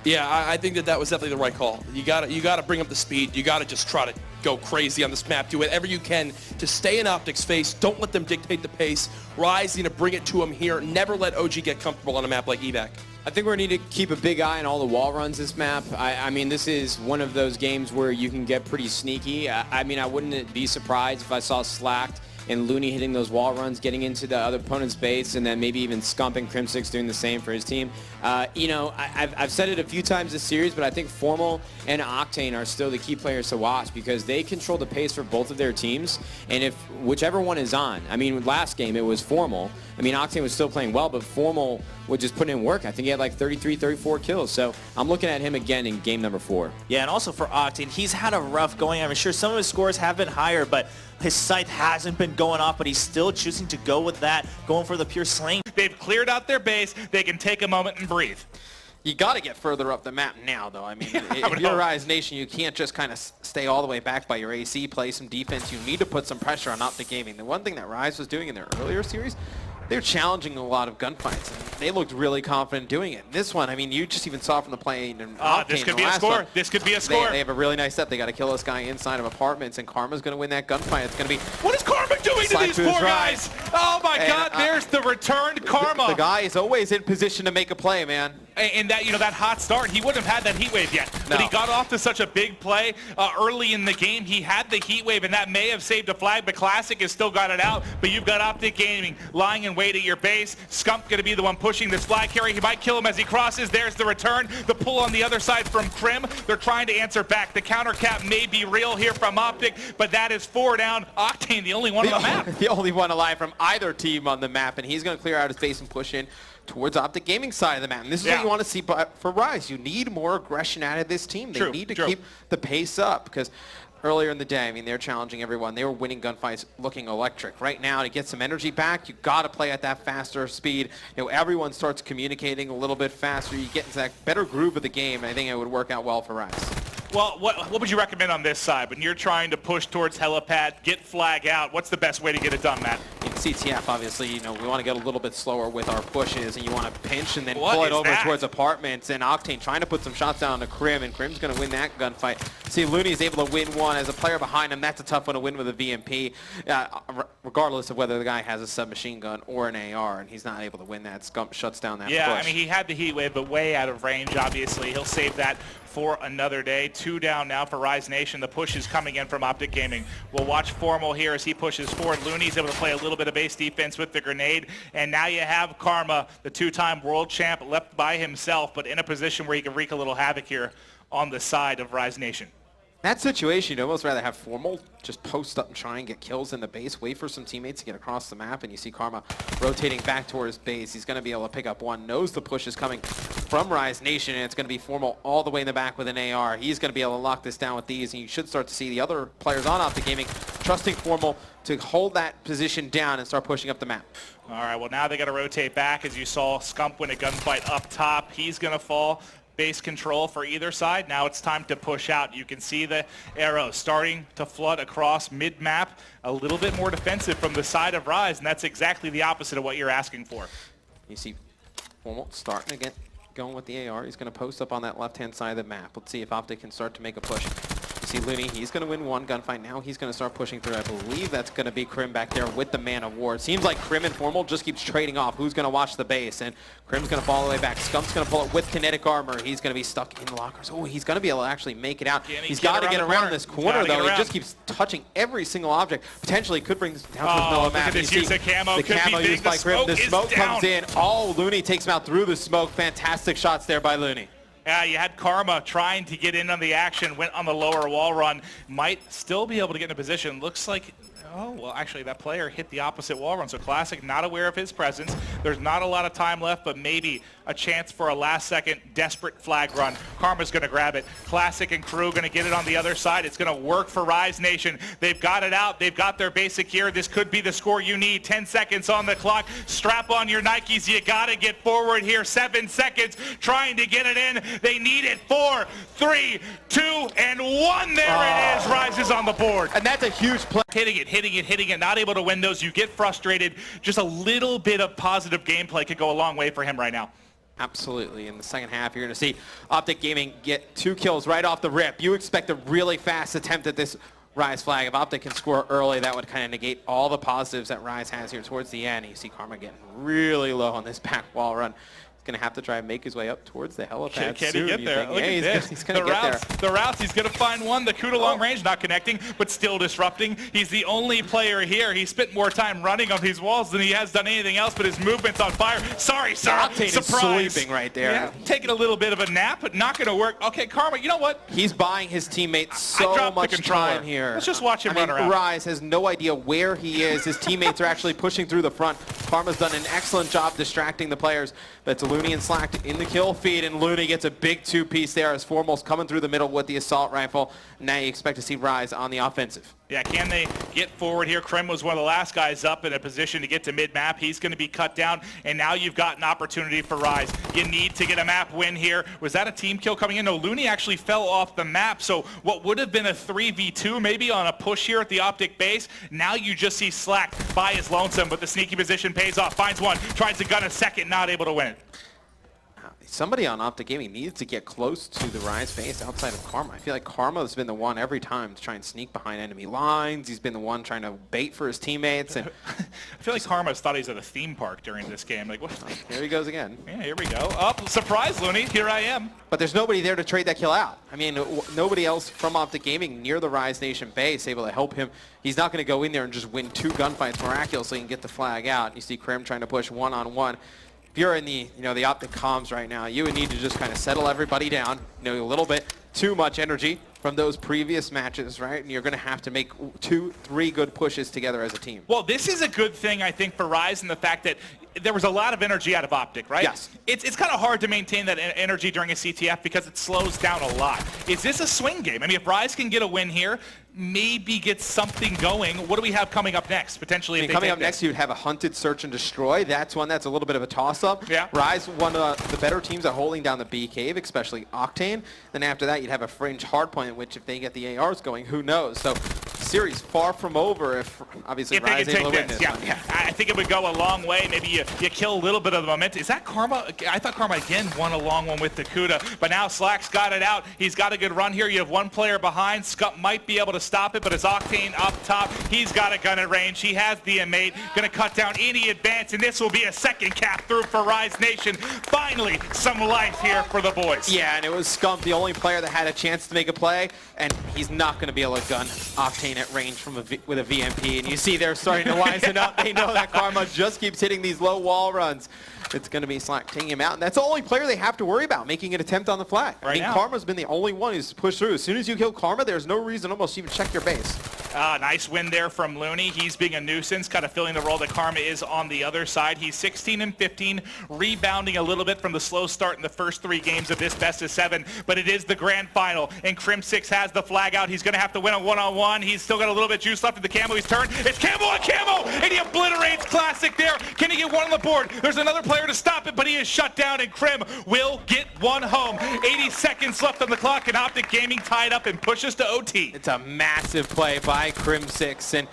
Yeah, I think that was definitely the right call. You gotta bring up the speed. You gotta just try to go crazy on this map. Do whatever you can to stay in Optic's face. Don't let them dictate the pace. Rise, bring it to them here. Never let OG get comfortable on a map like evac. I think we're going to need to keep a big eye on all the wall runs this map. I mean, this is one of those games where you can get pretty sneaky. I mean, I wouldn't be surprised if I saw Slacked and Looney hitting those wall runs, getting into the other opponent's base, and then maybe even Scump and Crimsix doing the same for his team. You know, I've said it a few times this series, but I think Formal and Octane are still the key players to watch because they control the pace for both of their teams, and if whichever one is on, I mean, last game it was Formal. I mean, Octane was still playing well, but Formal would just put in work. I think he had like 33, 34 kills, so I'm looking at him again in game number 4. Yeah, and also for Octane, he's had a rough going. I'm sure some of his scores have been higher, but his sight hasn't been going off, but he's still choosing to go with that, going for the pure slaying. They've cleared out their base. They can take a moment and breathe. You got to get further up the map now, though. I mean, if you're Rise Nation, you can't just kind of stay all the way back by your AC, play some defense. You need to put some pressure on Optic Gaming. The one thing that Rise was doing in their earlier series, they're challenging a lot of gunfights, and they looked really confident doing it. This one, I mean, you just even saw from the plane. And this could be a score. This could be a score. They have a really nice set. They got to kill this guy inside of apartments, and Karma's going to win that gunfight. It's going to be... What is Karma doing to these poor guys? Oh my God, there's the returned Karma. The guy is always in position to make a play, man. And that, that hot start, he wouldn't have had that heat wave yet. No. But he got off to such a big play early in the game. He had the heat wave, and that may have saved a flag, but Classic has still got it out. But you've got Optic Gaming lying in wait at your base. Scump going to be the one pushing this flag carry. He might kill him as he crosses. There's the return. The pull on the other side from Krim. They're trying to answer back. The counter cap may be real here from Optic, but that is 4 down. Octane, the only one on the map. The only one alive from either team on the map, and he's going to clear out his base and push in towards Optic Gaming side of the map. And this is what you want to see for Rise. You need more aggression out of this team. They need to keep the pace up because earlier in the day, I mean, they're challenging everyone. They were winning gunfights looking electric. Right now, to get some energy back, you got to play at that faster speed. Everyone starts communicating a little bit faster. You get into that better groove of the game, and I think it would work out well for Rise. Well, what would you recommend on this side? When you're trying to push towards helipad, get flag out, what's the best way to get it done, Matt? In CTF, obviously, we want to get a little bit slower with our pushes, and you want to pinch and then pull it over towards apartments. And Octane trying to put some shots down on Krim, and Krim's going to win that gunfight. See, Looney's able to win one. As a player behind him, that's a tough one to win with a VMP, regardless of whether the guy has a submachine gun or an AR, and he's not able to win that. Scump shuts down that push. I mean, he had the heat wave, but way out of range, obviously. He'll save that for another day. 2 down now for Rise Nation. The push is coming in from Optic Gaming. We'll watch Formal here as he pushes forward. Looney's able to play a little bit of base defense with the grenade, and now you have Karma, the 2-time world champ, left by himself, but in a position where he can wreak a little havoc here on the side of Rise Nation. That situation, you'd almost rather have Formal just post up and try and get kills in the base, wait for some teammates to get across the map, and you see Karma rotating back towards base. He's going to be able to pick up one, knows the push is coming from Rise Nation, and it's going to be Formal all the way in the back with an AR. He's going to be able to lock this down with these, and you should start to see the other players on Optic Gaming trusting Formal to hold that position down and start pushing up the map. All right, well, now they got to rotate back. As you saw, Scump win a gunfight up top. He's going to fall. Base control for either side. Now it's time to push out. You can see the arrows starting to flood across mid-map. A little bit more defensive from the side of Rise, and that's exactly the opposite of what you're asking for. You see Formal starting to get going with the AR. He's going to post up on that left-hand side of the map. Let's see if Optic can start to make a push. You see Looney, he's going to win one gunfight. Now he's going to start pushing through. I believe that's going to be Krim back there with the Man of War. It seems like Krim and Formal just keeps trading off who's going to watch the base, and Krim's going to fall all the way back. Scump's going to pull it with kinetic armor. He's going to be stuck in the lockers. Oh, he's going to be able to actually make it out. He's got to get around this corner, though. He just keeps touching every single object. Potentially could bring this down to the middle of the map. Look at this use of camo. The camo used by Krim. The smoke comes in. Oh, Looney takes him out through the smoke. Fantastic shots there by Looney. Yeah, you had Karma trying to get in on the action, went on the lower wall run, might still be able to get in a position. Looks like, oh, well, actually, that player hit the opposite wall run, so Classic not aware of his presence. There's not a lot of time left, but maybe a chance for a last-second desperate flag run. Karma's going to grab it. Classic and crew going to get it on the other side. It's going to work for Rise Nation. They've got it out. They've got their basic gear. This could be the score you need. 10 seconds on the clock. Strap on your Nikes. You got to get forward here. 7 seconds trying to get it in. They need it. 4, 3, 2, and 1. There it is. Rise is on the board. And that's a huge play. Hitting it. Not able to win those. You get frustrated. Just a little bit of positive gameplay could go a long way for him right now. Absolutely. In the second half, you're going to see Optic Gaming get 2 kills right off the rip. You expect a really fast attempt at this Rise flag. If Optic can score early, that would kind of negate all the positives that Rise has here towards the end. You see Karma getting really low on this back wall run. He's going to have to try and make his way up towards the helipad. Can he get there? Look at this. He's going to get there. The routes, he's going to find one. The Kuda long range not connecting, but still disrupting. He's the only player here. He spent more time running on these walls than he has done anything else, but his movement's on fire. Sorry, sir. Octane Surprise. is sleeping right there. Yeah, taking a little bit of a nap, but not going to work. Okay, Karma, you know what? He's buying his teammates so much time here. Let's just watch him run around. Rise has no idea where he is. His teammates are actually pushing through the front. Karma's done an excellent job distracting the players. That's Looney and Slack in the kill feed, and Looney gets a big 2-piece there as Formal's coming through the middle with the assault rifle. Now you expect to see Rise on the offensive. Yeah, can they get forward here? Krim was one of the last guys up in a position to get to mid-map. He's going to be cut down, and now you've got an opportunity for Rise. You need to get a map win here. Was that a team kill coming in? No, Looney actually fell off the map, so what would have been a 3v2 maybe on a push here at the Optic base, now you just see Slack by his lonesome, but the sneaky position pays off. Finds one, tries to gun a second, not able to win it. Somebody on Optic Gaming needs to get close to the Rise base outside of Karma. I feel like Karma's been the one every time to try and sneak behind enemy lines. He's been the one trying to bait for his teammates. And I feel like Karma's thought he's at a theme park during this game. Like, what? Here he goes again. Yeah, here we go. Oh, surprise, Looney. Here I am. But there's nobody there to trade that kill out. I mean, nobody else from Optic Gaming near the Rise Nation base able to help him. He's not going to go in there and just win 2 gunfights miraculously and get the flag out. You see Krim trying to push one-on-one. If you're in the Optic comms right now, you would need to just kind of settle everybody down. A little bit too much energy from those previous matches, right? And you're going to have to make 2, 3 good pushes together as a team. Well, this is a good thing, I think, for Rise, and the fact that there was a lot of energy out of Optic, right? Yes. It's kind of hard to maintain that energy during a CTF because it slows down a lot. Is this a swing game? I mean, if Rise can get a win here, maybe get something going. What do we have coming up next, potentially? Coming up next, you'd have a hunted search and destroy. That's one that's a little bit of a toss-up. Yeah. Rise, one of the better teams at holding down the B cave, especially Octane. Then after that, you'd have a fringe hardpoint, which if they get the ARs going, who knows? So series far from over if obviously Rise is able to win this one. Yeah. I think it would go a long way. Maybe you kill a little bit of the momentum. Is that Karma? I thought Karma again won a long one with the Kuda, but now Slack's got it out. He's got a good run here. You have one player behind. Scump might be able to stop it, but it's Octane up top. He's got a gun at range. He has the M8. Going to cut down any advance, and this will be a second cap through for Rise Nation. Finally, some life here for the boys. Yeah, and it was Scump, the only player that had a chance to make a play, and he's not going to be able to gun Octane at range from with a VMP. And you see they're starting to wisen up. They know that Karma just keeps hitting these low wall runs. It's going to be Slack taking him out, and that's the only player they have to worry about making an attempt on the flag. I mean, Karma's been the only one who's pushed through. As soon as you kill Karma, there's no reason almost to even check your base. Nice win there from Looney. He's being a nuisance, kind of filling the role that Karma is on the other side. He's 16 and 15, rebounding a little bit from the slow start in the first 3 games of this best of 7, but it is the grand final, and Crim6 has the flag out. He's going to have to win a one-on-one. He's still got a little bit of juice left in the Camo. He's turned. It's Camo on Camo, and he obliterates Classic there. Can he get one on the board? There's another player to stop it, but he is shut down, and Crim will get one home. 80 seconds left on the clock, and Optic Gaming tied up and pushes to OT. It's a massive play by Crim6, and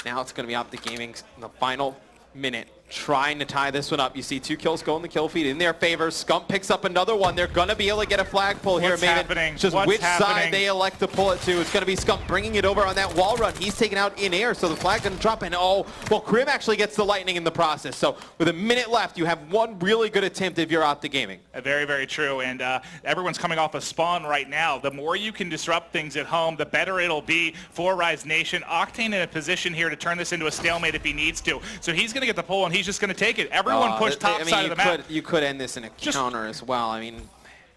now it's going to be Optic Gaming in the final minute trying to tie this one up. You see 2 kills go in the kill feed in their favor. Scump picks up another one. They're going to be able to get a flag pull here. What's happening? Just What's which happening? side they elect to pull it to. It's going to be Scump bringing it over on that wall run. He's taken out in air, so the flag going to drop in. Oh, well, Crim actually gets the lightning in the process. So with a minute left, you have one really good attempt if you're Optic Gaming. Very, very true. And everyone's coming off a spawn right now. The more you can disrupt things at home, the better it'll be for Rise Nation. Octane in a position here to turn this into a stalemate if he needs to. So he's going to get the pull, and he's just going to take it. Everyone push top side of the map. You could end this in a counter as well. I mean,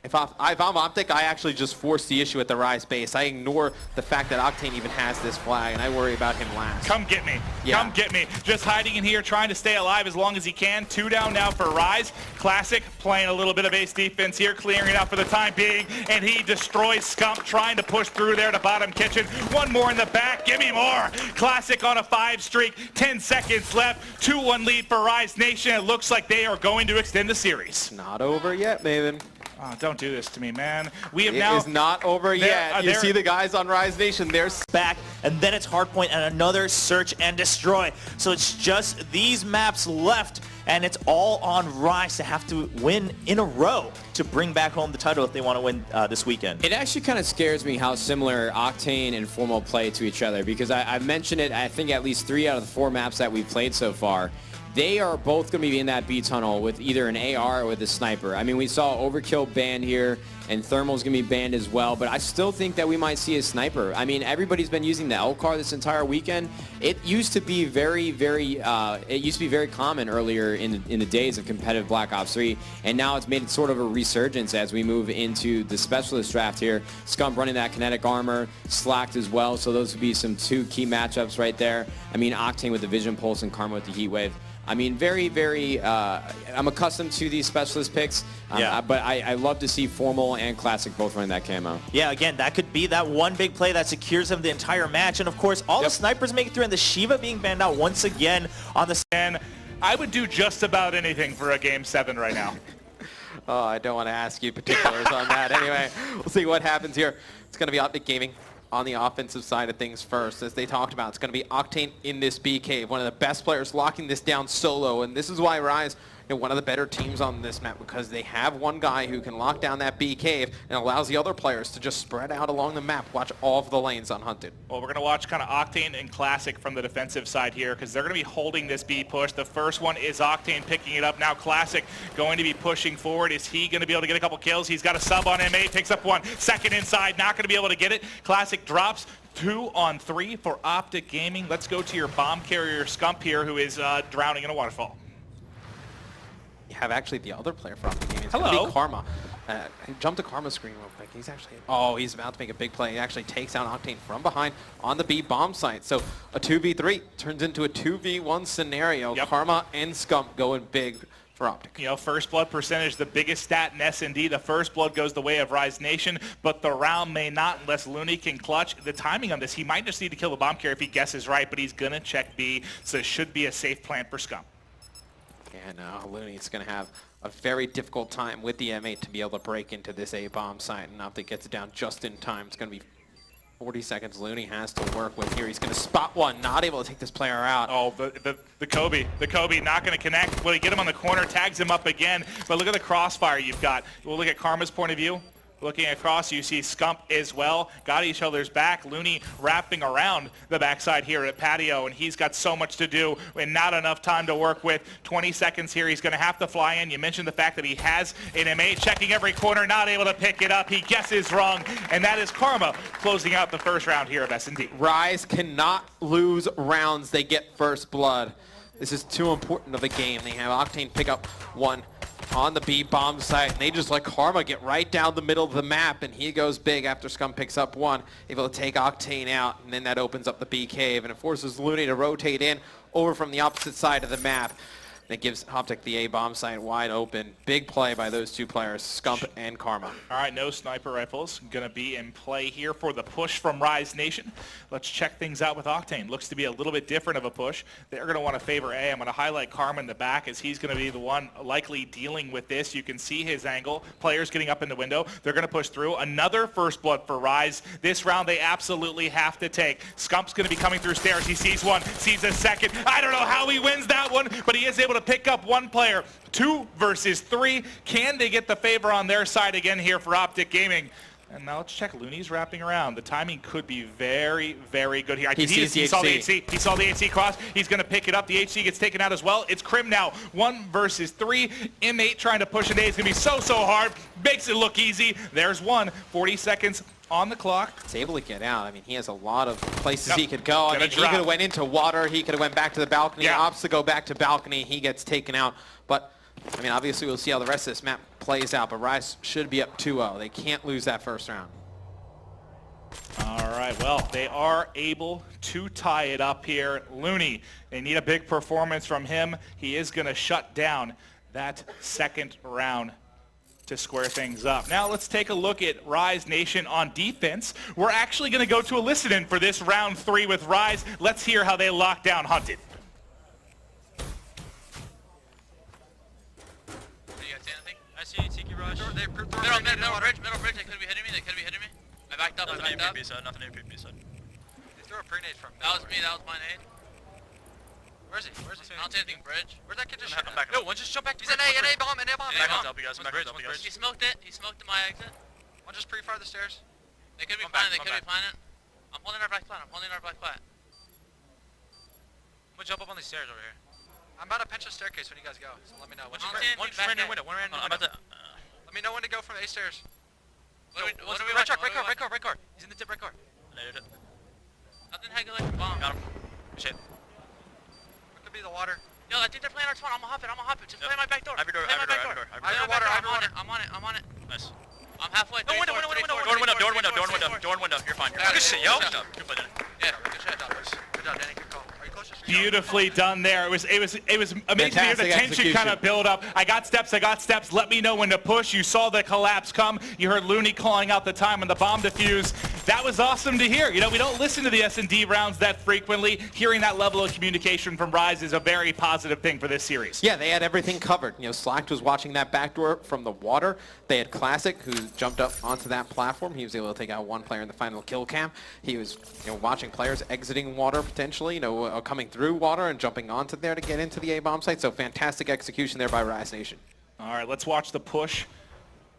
if I'm Optic, I actually just force the issue at the Rise base. I ignore the fact that Octane even has this flag, and I worry about him last. Come get me. Yeah. Come get me. Just hiding in here, trying to stay alive as long as he can. 2 down now for Rise. Classic playing a little bit of ace defense here, clearing it out for the time being, and he destroys Scump, trying to push through there to bottom kitchen. One more in the back. Give me more. Classic on a 5 streak. 10 seconds left. 2-1 lead for Rise Nation. It looks like they are going to extend the series. Not over yet, Maven. Oh, don't do this to me, man. We have It now... is not over yet. You see the guys on Rise Nation. They're back, and then it's Hardpoint and another search and destroy. So it's just these maps left, and it's all on Rise to have to win in a row to bring back home the title if they want to win this weekend. It actually kind of scares me how similar Octane and Formal play to each other, because I've mentioned it, I think at least 3 out of the 4 maps that we've played so far. They are both going to be in that B tunnel with either an AR or with a sniper. I mean, we saw Overkill banned here, and Thermal's going to be banned as well, but I still think that we might see a sniper. I mean, everybody's been using the L-car this entire weekend. It used to be very common earlier in the days of competitive Black Ops 3, and now it's made sort of a resurgence as we move into the specialist draft here. Scump running that kinetic armor, Slacked as well, so those would be some 2 key matchups right there. I mean, Octane with the Vision Pulse and Karma with the Heat Wave. I mean, very, I'm accustomed to these specialist picks, but I love to see Formal and Classic both running that camo. Yeah, again, that could be that one big play that secures them the entire match. And, of course, all the snipers make it through, and the Shiva being banned out once again on the... And I would do just about anything for a Game 7 right now. Oh, I don't want to ask you particulars on that. Anyway, we'll see what happens here. It's going to be Optic Gaming on the offensive side of things first. As they talked about, it's going to be Octane in this B cave, one of the best players locking this down solo, and this is why Rise one of the better teams on this map, because they have one guy who can lock down that B cave and allows the other players to just spread out along the map, watch all of the lanes unhunted. Well, we're going to watch kind of Octane and Classic from the defensive side here, because they're going to be holding this B push. The first one is Octane picking it up. Now Classic going to be pushing forward. Is he going to be able to get a couple kills? He's got a sub on MA, picks up 1. Second inside, not going to be able to get it. Classic drops. 2 on 3 for Optic Gaming. Let's go to your bomb carrier Scump here, who is drowning in a waterfall. You have actually the other player from Optic Gaming. It's Hello. going to be Karma. Jump to Karma's screen real quick. He's actually, he's about to make a big play. He actually takes out Octane from behind on the B bomb site. So a 2v3 turns into a 2v1 scenario. Yep. Karma and Scump going big for Optic. You know, first blood percentage, the biggest stat in S&D. The first blood goes the way of Rise Nation, but the round may not unless Looney can clutch. The timing on this, he might just need to kill the bomb carrier if he guesses right, but he's going to check B, so it should be a safe plant for Scump. And Looney's going to have a very difficult time with the M8 to be able to break into this A bomb site, and Optic gets it down just in time. It's going to be 40 seconds Looney has to work with here. He's going to spot one, not able to take this player out. Oh, the Kobe not going to connect. Will he get him on the corner, tags him up again? But look at the crossfire you've got. We'll look at Karma's point of view. Looking across, you see Scump as well. Got each other's back. Looney wrapping around the backside here at Patio, and he's got so much to do and not enough time to work with. 20 seconds here. He's going to have to fly in. You mentioned the fact that he has an M8 checking every corner, not able to pick it up. He guesses wrong, and that is Karma closing out the first round here of S&D. Rise cannot lose rounds. They get first blood. This is too important of a game. They have Octane pick up one on the B bomb site, and they just let Karma get right down the middle of the map, and he goes big after Scum picks up one, able to take Octane out, and then that opens up the B cave, and it forces Looney to rotate in over from the opposite side of the map. That gives Optic the A bomb site wide open. Big play by those two players, Scump and Karma. All right, no sniper rifles going to be in play here for the push from Rise Nation. Let's check things out with Octane. Looks to be a little bit different of a push. They're going to want to favor A. I'm going to highlight Karma in the back as he's going to be the one likely dealing with this. You can see his angle. Players getting up in the window. They're going to push through. Another first blood for Rise. This round they absolutely have to take. Scump's going to be coming through stairs. He sees one, sees a second. I don't know how he wins that one, but he is able to pick up one player. 2 versus 3. Can they get the favor on their side again here for Optic Gaming? And now let's check. Looney's wrapping around. The timing could be very, very good here. He saw the HC. He saw the HC cross. He's going to pick it up. The HC gets taken out as well. It's Crim now. 1 versus 3. M8 trying to push an A. It's going to be so hard. Makes it look easy. There's one. 40 seconds on the clock. He's able to get out. I mean, he has a lot of places he could go. I mean, he drop. could have went into water. He could have went back to the balcony. Yeah. Opts to go back to balcony. He gets taken out. But, I mean, obviously we'll see how the rest of this map plays out. But Rise should be up 2-0. They can't lose that first round. All right, well, they are able to tie it up here. Looney, they need a big performance from him. He is going to shut down that second round to square things up. Now let's take a look at Rise Nation on defense. We're actually going to go to a listen-in for this round 3 with Rise. Let's hear how they lock down Hunted. Do you guys see anything? I see Tiki Rush. Middle bridge. They could be hitting me. I backed up. Nothing in PP side. They threw a pre-nade from me. That was me. That was my nade. Where is he? I don't see anything bridge. Where's that kid just shooting at? No, one just jump back to bridge. He's an A bomb. Back up, you guys. He smoked it. He smoked my exit. One just pre-fire the stairs. They could be planning. I'm holding our back plat. I'm gonna jump up on these stairs over here. I'm about to pinch the staircase when you guys go. So let me know. One ran in window. Let me know when to go from A stairs. Right car. He's in the tip right car. Nothing heavy like a bomb. Got him. Shit. What could be the water? Yo, I think they're playing our spawn. I'm gonna hop it. Just play my back door. I have your door. I'm on it. Nice. I'm halfway. Door window. You're fine. Good shit, yo. Good play, Danny. Yeah, good shit. Good job, Danny. Good call. Are you close? Beautifully done there. It was amazing to hear the tension kind of build up. I got steps. Let me know when to push. You saw the collapse come. You heard Looney calling out the time on the bomb defuse. That was awesome to hear. You know, we don't listen to the S&D rounds that frequently. Hearing that level of communication from Rise is a very positive thing for this series. Yeah, they had everything covered. You know, Slacked was watching that backdoor from the water. They had Classic, who jumped up onto that platform. He was able to take out one player in the final kill cam. He was, you know, watching players exiting water potentially, you know, coming through water and jumping onto there to get into the A bomb site. So fantastic execution there by Rise Nation. All right, let's watch the push.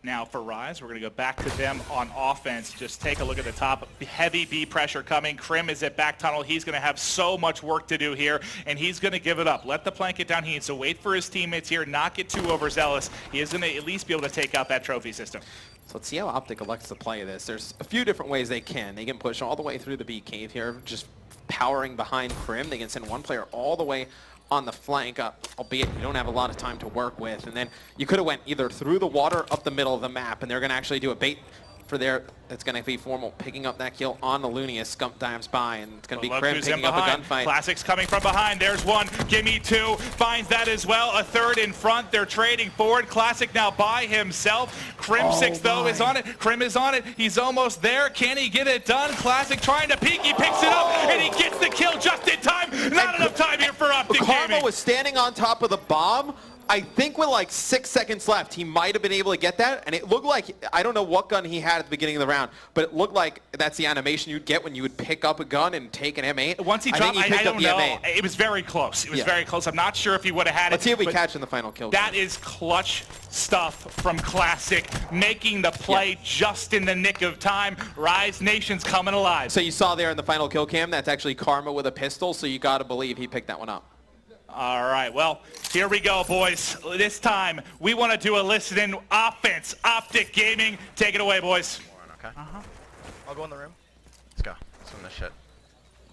Now for Rise, we're going to go back to them on offense. Just take a look at the top. Heavy B pressure coming. Crim is at back tunnel. He's going to have so much work to do here, and he's going to give it up. Let the plank get down. He needs to wait for his teammates here, not get too overzealous. He is going to at least be able to take out that trophy system. So let's see how Optic elects to play this. There's a few different ways they can. They can push all the way through the B cave here, just powering behind Crim. They can send one player all the way on the flank, albeit you don't have a lot of time to work with. And then you could have went either through the water up the middle of the map, and they're going to actually do a bait for there. That's going to be formal, picking up that kill on the Looney as Scump dives by, and it's going to be Crim picking up a gunfight. Classic's coming from behind. There's one. Gimme 2. Finds that as well. A third in front. They're trading forward. Classic now by himself. Crim 6 though is on it. Crim is on it. He's almost there. Can he get it done? Classic trying to peek. He picks it up and he gets the kill just in time. Not enough time here for Optic Gaming. Karma was standing on top of the bomb. I think with like 6 seconds left, he might have been able to get that, and it looked like, I don't know what gun he had at the beginning of the round, but it looked like that's the animation you'd get when you would pick up a gun and take an M8. Once he dropped, I don't know. M8. It was very close. It was very close. I'm not sure if he would have had it. Let's see if we catch in the final kill. That is clutch stuff from Classic, making the play just in the nick of time. Rise Nation's coming alive. So you saw there in the final kill cam, that's actually Karma with a pistol, so you got to believe he picked that one up. All right, well, here we go, boys. This time, we want to do a listening offense. Optic Gaming, take it away, boys. Okay. I'll go in the room. Let's go. Let's win this shit.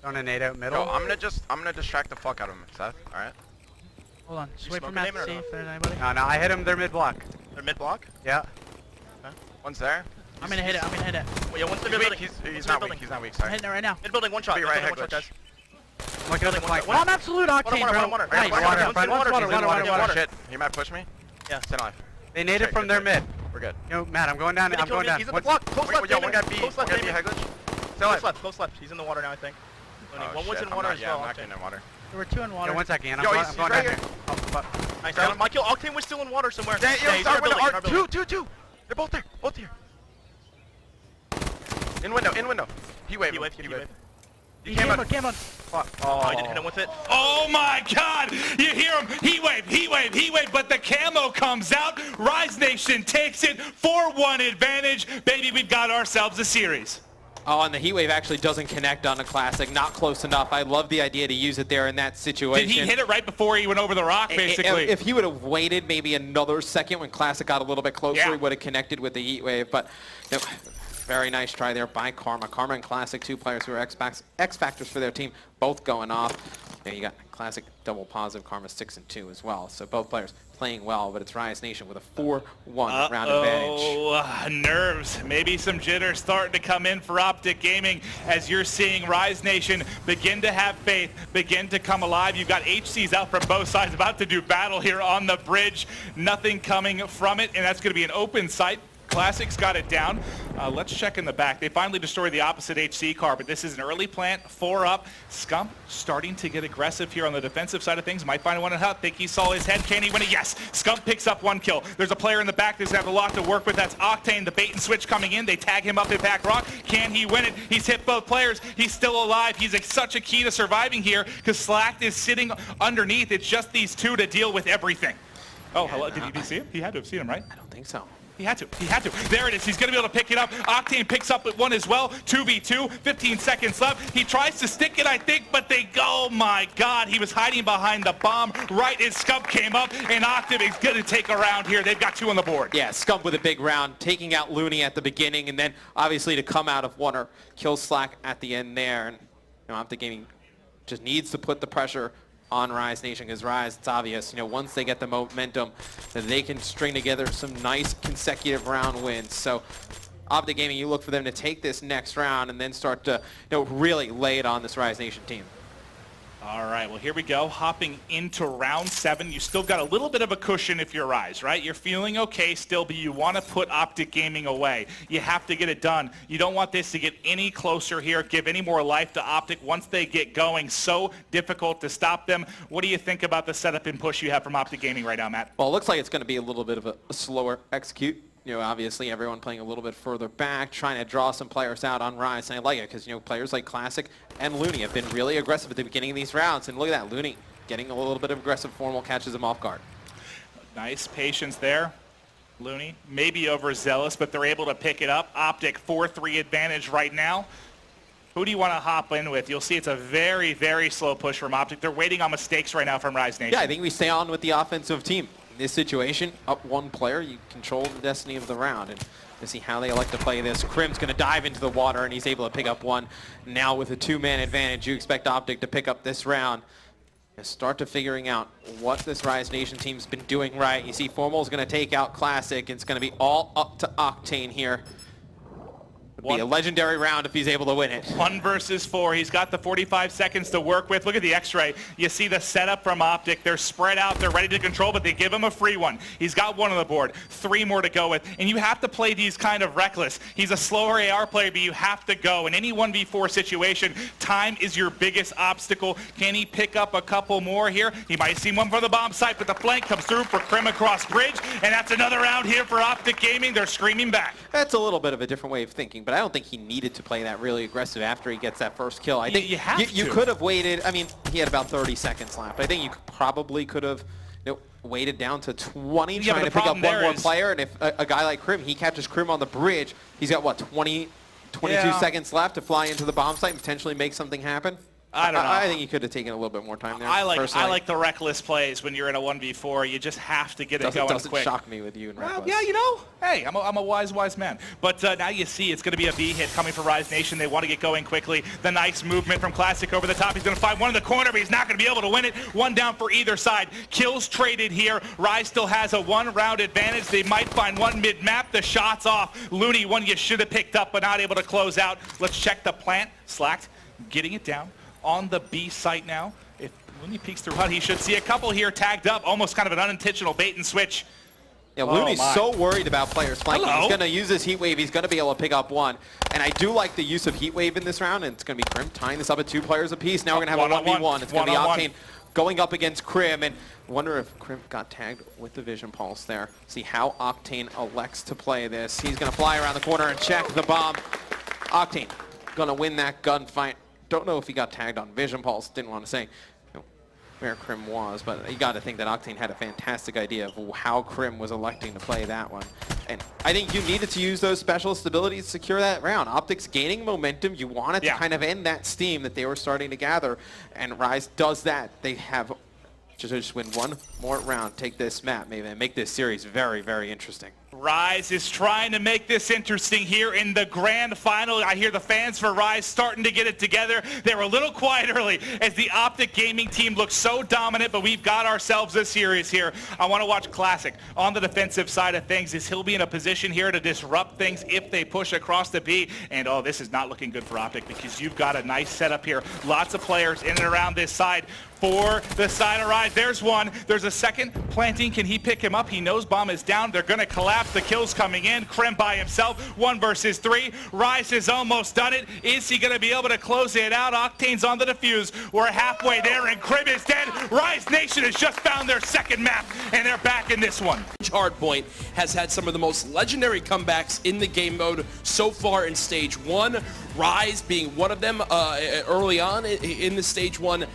Throwing a nade out middle. Yo, I'm gonna distract the fuck out of him, Seth. All right. Hold on. Just wait for smoking Matt him to or see no? if there's anybody. No, I hit him. They're mid block. They're mid block. Yeah. Okay. One's there. I'm gonna hit it. I'm gonna hit it. Wait, yeah, one's in mid building. He's not weak. He's not weak. I'm Sorry. hitting it right now. Mid building, one shot. Be right, Mid building, one shot, Glitch. guys. I'm looking at the flank. Oh, I'm absolute octane, bro. Water. Nice. Water. Shit. He might push me. Yeah. Stay alive. They naded from their mid. We're good. Yo, Matt, I'm going down. I'm going down. He's in the block. Close left. Yo, one guy B. Close left. One guy B, Head Glitch. glitch. Close left. Close left. He's in the water now, I think. One was in water as well. I'm not getting in water. There were two in water. Yo, 1 second. I'm Yo, going he's down right here. here. Nice. Down. My kill. Octane was still in water somewhere. Yo, He's in our building, in our building. Two. They're both there. Both here. In window. He waved. He came on. Fuck. Oh, he didn't hit him with it. Oh my God! You hear him? He waved, but the camo comes out. Rise Nation takes it 4-1 advantage. Baby, we've got ourselves a series. Oh, and the heat wave actually doesn't connect on a Classic. Not close enough. I love the idea to use it there in that situation. Did he hit it right before he went over the rock, basically? If he would have waited maybe another second when Classic got a little bit closer, Yeah. he would have connected with the heat wave. But you know, very nice try there by Karma. Karma and Classic, two players who are X factors for their team, both going off. Yeah, you got Classic double positive, Karma 6-2 as well. So both players playing well, but it's Rise Nation with a 4-1 round advantage. Oh, nerves. Maybe some jitters starting to come in for Optic Gaming as you're seeing Rise Nation begin to have faith, begin to come alive. You've got HCs out from both sides about to do battle here on the bridge. Nothing coming from it, and that's going to be an open site. Classic's got it down. Let's check in the back. They finally destroyed the opposite HC car, but this is an early plant, 4 up. Scump starting to get aggressive here on the defensive side of things. Might find one out. Think he saw his head. Can he win it? Yes. Scump picks up 1 kill. There's a player in the back that's have a lot to work with. That's Octane, the bait and switch coming in. They tag him up in back rock. Can he win it? He's hit both players. He's still alive. He's such a key to surviving here because Slacked is sitting underneath. It's just these two to deal with everything. Oh, hello. Did you see him? He had to have seen him, right? I don't think so. He had to. There it is. He's going to be able to pick it up. Octane picks up one as well. 2v2, 15 seconds left. He tries to stick it, I think, but they go. Oh, my God. He was hiding behind the bomb right as Scump came up, and Octane is going to take a round here. They've got 2 on the board. Yeah, Scump with a big round, taking out Looney at the beginning, and then obviously to come out of Wonder, kill Slack at the end there. And Optic Gaming just needs to put the pressure on Rise Nation, because Rise, it's obvious, once they get the momentum, that they can string together some nice consecutive round wins. So Optic Gaming, you look for them to take this next round and then start to really lay it on this Rise Nation team. All right, well, here we go. Hopping into round 7. You still got a little bit of a cushion if you're Rise, right? You're feeling okay still, but you want to put Optic Gaming away. You have to get it done. You don't want this to get any closer here, give any more life to Optic once they get going. So difficult to stop them. What do you think about the setup and push you have from Optic Gaming right now, Matt? Well, it looks like it's going to be a little bit of a slower execute. Obviously everyone playing a little bit further back, trying to draw some players out on Rise, and I like it because, players like Classic and Looney have been really aggressive at the beginning of these rounds, and look at that, Looney getting a little bit of aggressive formal catches him off guard. Nice patience there. Looney, maybe overzealous, but they're able to pick it up. Optic 4-3 advantage right now. Who do you want to hop in with? You'll see it's a very, very slow push from Optic. They're waiting on mistakes right now from Rise Nation. Yeah, I think we stay on with the offensive team. In this situation, up 1 player, you control the destiny of the round. And to see how they like to play this, Crim's going to dive into the water, and he's able to pick up 1. Now with a 2-man advantage, you expect Optic to pick up this round. Start to figuring out what this Rise Nation team's been doing right. You see Formal's going to take out Classic. It's going to be all up to Octane here. Would be a legendary round if he's able to win it. 1 versus 4. He's got the 45 seconds to work with. Look at the X-ray. You see the setup from Optic. They're spread out. They're ready to control, but they give him a free one. He's got 1 on the board. 3 more to go with. And you have to play these kind of reckless. He's a slower AR player, but you have to go. In any 1v4 situation, time is your biggest obstacle. Can he pick up a couple more here? He might see one from the bomb site, but the flank comes through for Krim across bridge. And that's another round here for Optic Gaming. They're screaming back. That's a little bit of a different way of thinking, but I don't think he needed to play that really aggressive after he gets that first kill. I think you could have waited. I mean, he had about 30 seconds left. I think you probably could have waited down to 20 trying to pick up one more player. And if a guy like Krim, he catches Krim on the bridge, he's got, what, 22 seconds left to fly into the bomb site and potentially make something happen? I don't know. I think he could have taken a little bit more time there. I like the reckless plays when you're in a 1v4. You just have to get it going quick. Doesn't shock me with you and reckless. Yeah, you know, hey, I'm a wise man. But now you see it's going to be a B hit coming for Rise Nation. They want to get going quickly. The nice movement from Classic over the top. He's going to find one in the corner, but he's not going to be able to win it. 1 down for either side. Kills traded here. Rise still has a 1-round advantage. They might find one mid-map. The shot's off. Looney, one you should have picked up, but not able to close out. Let's check the plant. Slacked, getting it down on the B site now. If Looney peeks through HUD, he should see a couple here tagged up. Almost kind of an unintentional bait and switch. Yeah, Looney's so worried about players flanking. He's going to use his heat wave. He's going to be able to pick up 1. And I do like the use of heat wave in this round. And it's going to be Krim tying this up at 2 players apiece. Now we're going to have a 1v1. It's going to be Octane going up against Krim. And I wonder if Krim got tagged with the vision pulse there. See how Octane elects to play this. He's going to fly around the corner and check the bomb. Octane going to win that gunfight. Don't know if he got tagged on vision pulse. Didn't want to say where Krim was, but you got to think that Octane had a fantastic idea of how Krim was electing to play that one. And I think you needed to use those specialist abilities to secure that round. Optic's gaining momentum. You wanted to kind of end that steam that they were starting to gather, and Rise does that. They have to just win 1 more round, take this map, maybe, and make this series very, very interesting. Rise is trying to make this interesting here in the grand final. I hear the fans for Rise starting to get it together. They were a little quiet early as the Optic Gaming team looks so dominant, but we've got ourselves a series here. I want to watch Classic on the defensive side of things. Is he'll be in a position here to disrupt things if they push across the B? And oh, this is not looking good for Optic because you've got a nice setup here. Lots of players in and around this side for the side of Rise. There's one. There's a second planting. Can he pick him up? He knows bomb is down. They're going to collapse. The kills coming in. Krim by himself. 1 versus 3. Rise has almost done it. Is he going to be able to close it out? Octane's on the defuse. We're halfway there, and Krim is dead. Rise Nation has just found their second map, and they're back in this one. Hardpoint has had some of the most legendary comebacks in the game mode so far in Stage 1. Rise being one of them early on in the Stage 1.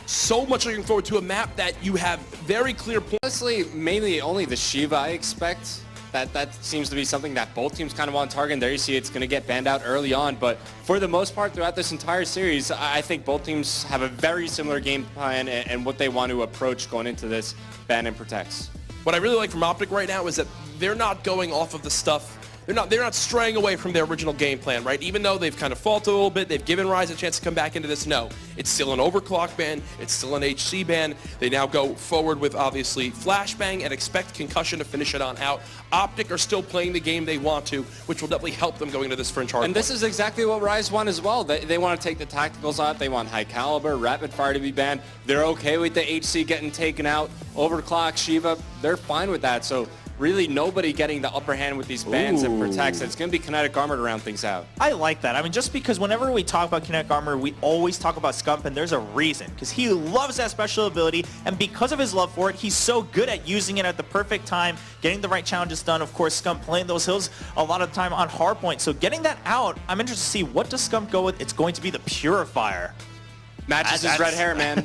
So much looking forward to a map that you have very clear points. Honestly, mainly only the Shiva I expect. That seems to be something that both teams kind of want to target. And there you see it's going to get banned out early on. But for the most part, throughout this entire series, I think both teams have a very similar game plan and what they want to approach going into this ban and protects. What I really like from Optic right now is that they're not going off of the stuff. They're not straying away from their original game plan, right? Even though they've kind of faltered a little bit, they've given Rise a chance to come back into this. No, it's still an overclock ban. It's still an HC ban. They now go forward with, obviously, flashbang and expect concussion to finish it on out. Optic are still playing the game they want to, which will definitely help them going into this Fringe hardpoint. And this is exactly what Rise want as well. They want to take the tacticals out. They want high caliber, rapid fire to be banned. They're okay with the HC getting taken out. Overclock, Shiva, they're fine with that. So really nobody getting the upper hand with these bans and protects. It's going to be kinetic armor to round things out. I like that. I mean, just because whenever we talk about kinetic armor, we always talk about Scump, and there's a reason. Because he loves that special ability, and because of his love for it, he's so good at using it at the perfect time, getting the right challenges done. Of course, Scump playing those hills a lot of the time on hardpoint. So getting that out, I'm interested to see what does Scump go with. It's going to be the Purifier. Matches his red hair, man.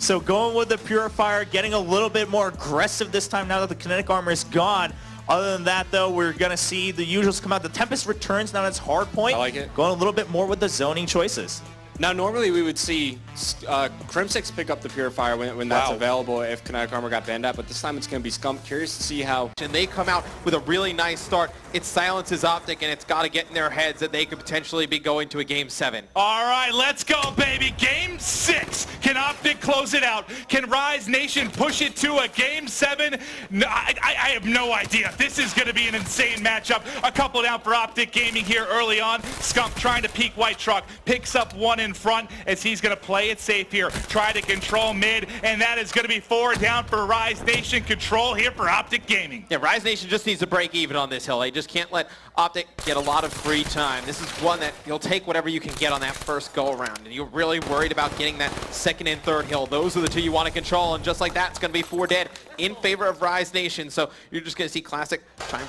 So going with the Purifier, getting a little bit more aggressive this time now that the kinetic armor is gone. Other than that, though, we're going to see the usuals come out. The Tempest returns now that's hardpoint. I like it. Going a little bit more with the zoning choices. Now, normally we would see Crimsix pick up the Purifier when that's available if Kinetic Armor got banned out, but this time it's going to be Scump. Curious to see how... And they come out with a really nice start. It silences Optic, and it's got to get in their heads that they could potentially be going to a Game 7. All right, let's go, baby. Game 6. Can Optic close it out? Can Rise Nation push it to a Game 7? No, I have no idea. This is going to be an insane matchup. A couple down for Optic Gaming here early on. Scump trying to peek White Truck. Picks up one in front as he's going to play it safe here. Try to control mid, and that is going to be 4 down for Rise Nation. Control here for Optic Gaming. Yeah, Rise Nation just needs to break even on this hill. They just can't let Optic get a lot of free time. This is one that you'll take whatever you can get on that first go-around, and you're really worried about getting that second and third hill. Those are the two you want to control, and just like that, it's going to be 4 dead in favor of Rise Nation. So you're just going to see Classic try and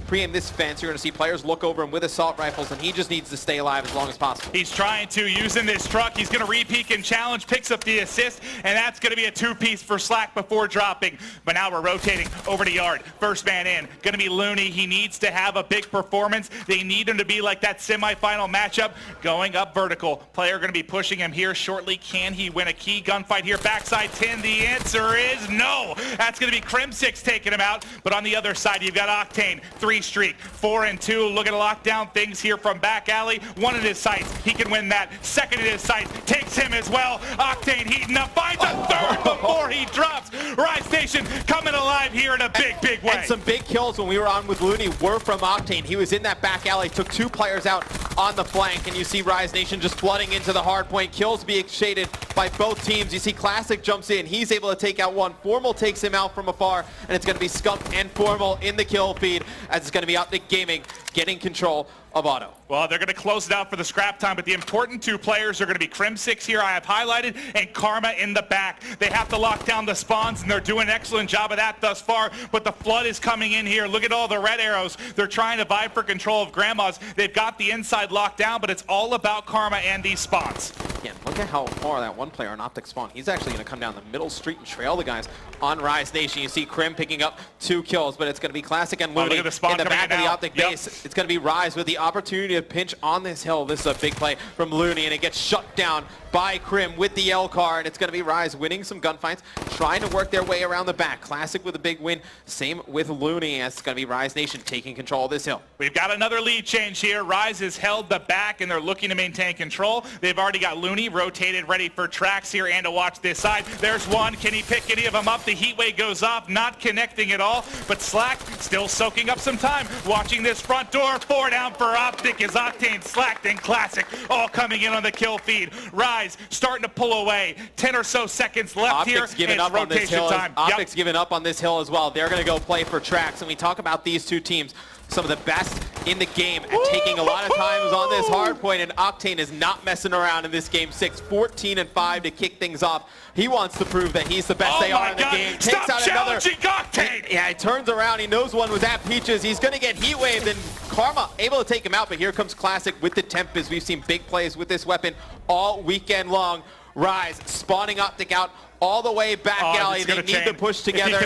pre-aim this fence. You're going to see players look over him with assault rifles, and he just needs to stay alive as long as possible. He's trying to, using this truck. He's going to re-peek and challenge, picks up the assist, and that's going to be a 2-piece for Slack before dropping. But now we're rotating over to Yard. First man in, going to be Looney. He needs to have a big performance. They need him to be like that semifinal matchup, going up vertical. Player going to be pushing him here shortly. Can he win a key gunfight here? Backside 10, the answer is no. That's going to be Crimsix taking him out. But on the other side, you've got Octane, 3 streak, 4 and 2. Looking to lock down things here from back alley. 1 in his sights. He can win that. 2nd in his sights. Takes him as well. Octane heating up. Finds a 3rd before he drops. Rise Nation coming alive here in a big way. And some big kills when we were on with Looney were from Octane. He was in that back alley, took 2 players out on the flank, and you see Rise Nation just flooding into the hard point. Kills being shaded by both teams. You see Classic jumps in. He's able to take out one. Formal takes him out from afar, and it's going to be Scump and Formal in the kill feed, as it's going to be Optic Gaming getting control of Auto. Well, they're going to close it out for the scrap time, but the important 2 players are going to be Crimsix here, I have highlighted, and Karma in the back. They have to lock down the spawns, and they're doing an excellent job of that thus far, but the flood is coming in here. Look at all the red arrows. They're trying to vie for control of Grandma's. They've got the inside locked down, but it's all about Karma and these spawns. Again, look at how far that one player on Optic spawn. He's actually going to come down the middle street and trail the guys on Rise Nation. You see Crim picking up 2 kills, but it's going to be Classic and Looney in the back of the Optic base. It's going to be Rise with the opportunity to pinch on this hill. This is a big play from Looney, and it gets shut down by Crim with the L car, and it's going to be Rise winning some gunfights, trying to work their way around the back. Classic with a big win. Same with Looney, as it's going to be Rise Nation taking control of this hill. We've got another lead change here. Rise has held the back, and they're looking to maintain control. They've already got Looney rotated, ready for tracks here, and to watch this side. There's one. Can he pick any of them up? The heat wave goes off, not connecting at all, but Slack still soaking up some time. Watching this front door. 4 down for Optic as Octane, Slack, and Classic all coming in on the kill feed. Rise starting to pull away. 10 or so seconds left. Optic's here. Giving it's up on this hill. time. Optic's giving up on this hill as well. They're going to go play for tracks, and we talk about these 2 teams, some of the best in the game at taking a lot of times on this hard point, and Octane is not messing around in this game 6. 14 and 5 to kick things off. He wants to prove that he's the best they are in the game. Stop Takes out another. Octane! Yeah, he turns around. He knows one was at Peaches. He's going to get heat waved, and Karma able to take him out, but here comes Classic with the Tempest. We've seen big plays with this weapon all weekend long. Rise spawning Optic out all the way back alley. They need to push together.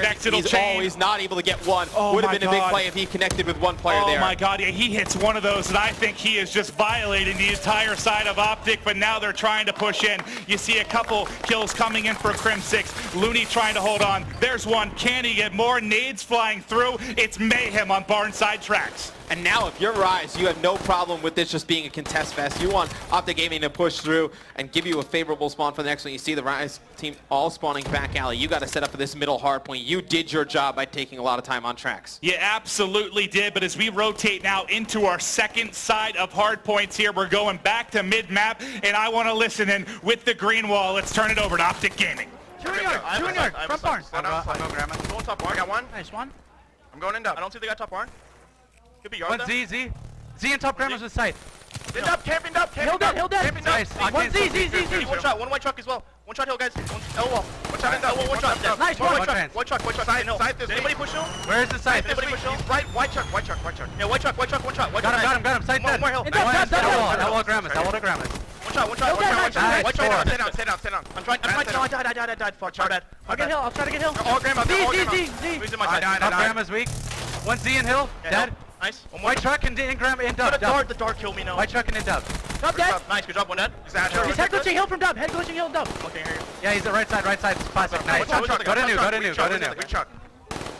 He's not able to get one. Would have been a big play if he connected with one player there. Oh my God, yeah, he hits one of those, and I think he is just violating the entire side of Optic, but now they're trying to push in. You see a couple kills coming in for Crimsix. Looney trying to hold on. There's one. Can he get more? Nades flying through. It's mayhem on Barnside tracks. And now if you're Rise, you have no problem with this just being a contest fest. You want Optic Gaming to push through and give you a favorable spawn for the next one. You see the Rise team all spawning back alley. You got to set up for this middle hard point. You did your job by taking a lot of time on tracks. You absolutely did, but as we rotate now into our second side of hard points here, we're going back to mid-map, and I want to listen in with the green wall. Let's turn it over to Optic Gaming. 2 in yard, 2 in yard, front barn. I go top barn. I got one. Nice one. I'm going in up. I don't see the guy top barn. Could be yard. One Z in top grandma's with sight. Pinned up, camping up, Hill dead. Nice. One Z. One shot, one white truck as well. One shot hill, guys. One L wall. One shot in L wall, one shot. Nice One one. white truck, side hill. Anybody push hill? Where's the sight? Anybody push hill? Right, white truck. Yeah, white truck, one shot. Got him. Sight dead. One more hill. L wall grandma's. One shot. White truck. Stay down. I'm trying. No, I died. Fuck, dead. I'll try to get hill. All grandma. Z. Losing my side. Top grandma's weak. One Z in hill. Dead. Nice. One more. White truck and grandma in dub. The dart killed me now. White truck and in dub. Dub dead. Nice, good job, one dead. He's head glitching hill from Dub. Head glitching hill Dub. Okay, here. Yeah, he's the right side. Classic. Nice. Go to new. Weak chuck.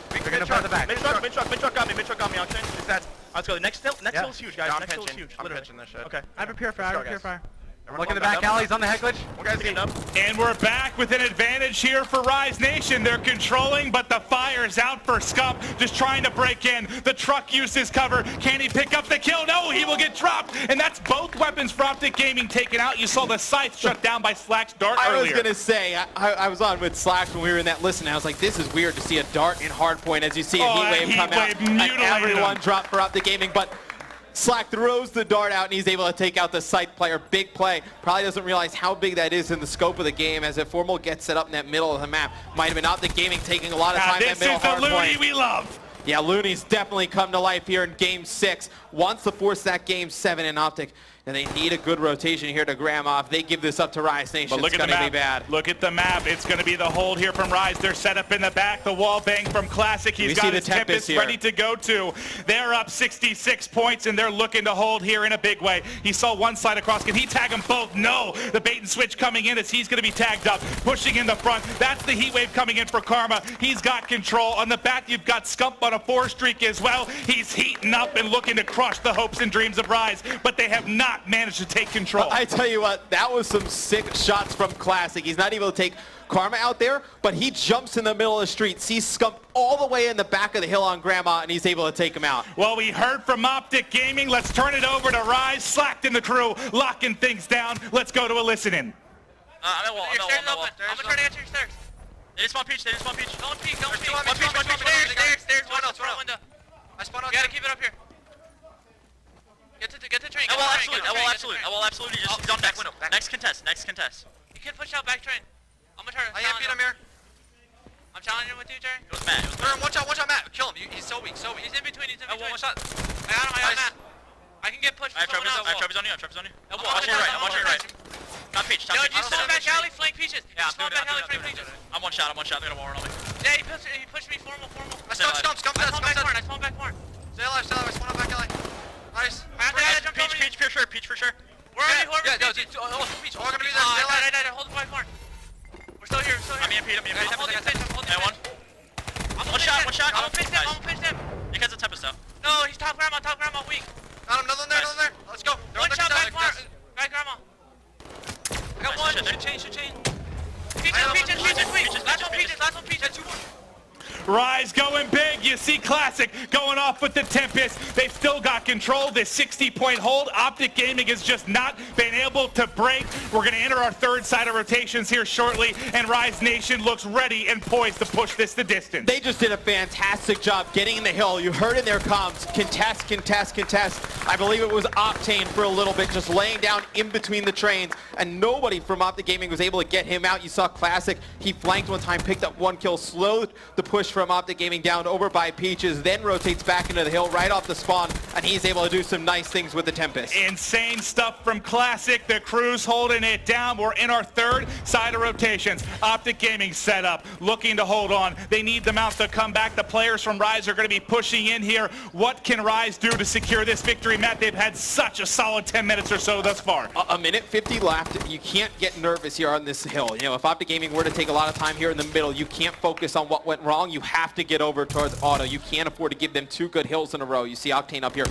They're gonna play the back. Mid truck got me, Octane. Let's go, next hill is huge, guys. Next hill is huge, I'm literally. pitching this shit. Okay. I have a purifier. Look in the back alleys on the head glitch. One guy's getting up. And we're back with an advantage here for Rise Nation. They're controlling, but the fire's out for Scump, just trying to break in. The truck uses cover. Can he pick up the kill? No, he will get dropped. And that's both weapons for Optic Gaming taken out. You saw the scythe shut down by Slack's dart earlier. I was going to say, I was on with Slack when we were in that listen. I was like, this is weird to see a dart in hardpoint as you see a heatwave come out. And everyone dropped for Optic Gaming, but Slack throws the dart out and he's able to take out the scythe player. Big play. Probably doesn't realize how big that is in the scope of the game as if Formal gets set up in that middle of the map. Might have been Optic Gaming taking a lot of time in that middle hardpoint. This is the Looney we love. Yeah, Looney's definitely come to life here in Game 6. Wants to force that Game 7 in Optic. And they need a good rotation here to Grandma. If they give this up to Rise Nation, But look it's at going the to be map. bad. Look at the map. It's going to be the hold here from Rise. They're set up in the back. The wall bang from Classic. He's got his Tempest ready to go to. They're up 66 points, and they're looking to hold here in a big way. He saw one side across. Can he tag them both? No. The bait and switch coming in as he's going to be tagged up. Pushing in the front. That's the heat wave coming in for Karma. He's got control. On the back, you've got Scump on a 4 streak as well. He's heating up and looking to crush the hopes and dreams of Rise, but they have not managed to take control. I tell you what, that was some sick shots from Classic. He's not able to take Karma out there, but he jumps in the middle of the street, sees Scump all the way in the back of the hill on Grandma, and he's able to take him out. Well, we heard from Optic Gaming. Let's turn it over to Rise. Slacked in the crew, locking things down. Let's go to a listening. I'm at wall. I'm gonna try to get to your stairs. They just spawn peach. Don't peek. One peach. Stairs. Window. I spawn out. You gotta keep it up here. Get to train. I will absolutely just he's on back window. Next contest. You can push out back train. I'm gonna try to challenge him. I'm challenging with you, Jerry. It was Matt. One shot, Matt. Kill him. He's so weak. He's in between. One shot. I got him, Matt. I can get pushed. I have Trevor's on you. I'm watching your right. Not peach. Yo, just spawn back alley, flank peaches. Yeah, spawn back alley, flank peaches. I'm one shot. They got a wall on me. Yeah, he pushed me formal. I spawn back more. Stay alive. Spawn back alley. Nice. Peach for sure. Where are you? Peach. All gonna be there. Hold the point corner. We're still here. I'm EMP'd. I'm holding one. One shot. I'm gonna pinch them. You guys are Tempest out. No, he's top grandma, weak. Got him, another there. Let's go. One shot back grandma. I got one. Should chain. Peaches, weak. Last one, peaches. 2 more. Rise going big. You see Classic going off with the Tempest. They've still got control. This 60-point hold. Optic Gaming has just not been able to break. We're going to enter our third side of rotations here shortly, and Rise Nation looks ready and poised to push this the distance. They just did a fantastic job getting in the hill. You heard in their comms, contest. I believe it was Octane for a little bit, just laying down in between the trains, and nobody from Optic Gaming was able to get him out. You saw Classic. He flanked one time, picked up 1 kill, slowed the push from Optic Gaming down over by Peaches, then rotates back into the hill right off the spawn, and he's able to do some nice things with the Tempest. Insane stuff from Classic. The crew's holding it down. We're in our third side of rotations. Optic Gaming set up, looking to hold on. They need the mount to come back. The players from Rise are going to be pushing in here. What can Rise do to secure this victory, Matt? They've had such a solid 10 minutes or so thus far. A minute 50 left. You can't get nervous here on this hill. You know, if Optic Gaming were to take a lot of time here in the middle, you can't focus on what went wrong. You have to get over towards Auto. You can't afford to give them 2 good hills in a row. You see Octane up here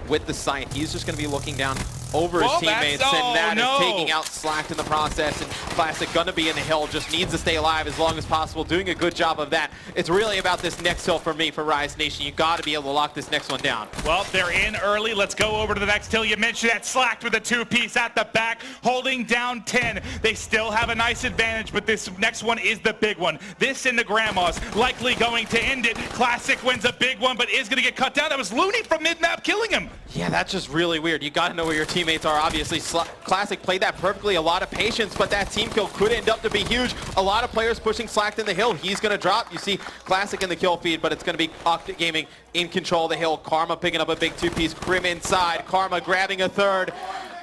with the scythe. He's just going to be looking down over his teammates, and that is taking out Slack in the process, and Classic gonna be in the hill, just needs to stay alive as long as possible, doing a good job of that. It's really about this next hill for me, for Rise Nation. You got to be able to lock this next one down. Well, they're in early. Let's go over to the next hill. You mentioned that Slack with a 2-piece at the back, holding down 10. They still have a nice advantage, but this next one is the big one. This in the Grandmas, likely going to end it. Classic wins a big one, but is going to get cut down. That was Looney from mid-map killing him. Yeah, that's just really weird. You got to know where your teammates are. Obviously, Classic played that perfectly. A lot of patience, but that team kill could end up to be huge. A lot of players pushing Slack in the hill. He's going to drop. You see Classic in the kill feed, but it's going to be Optic Gaming in control of the hill. Karma picking up a big 2-piece. Crim inside. Karma grabbing a third.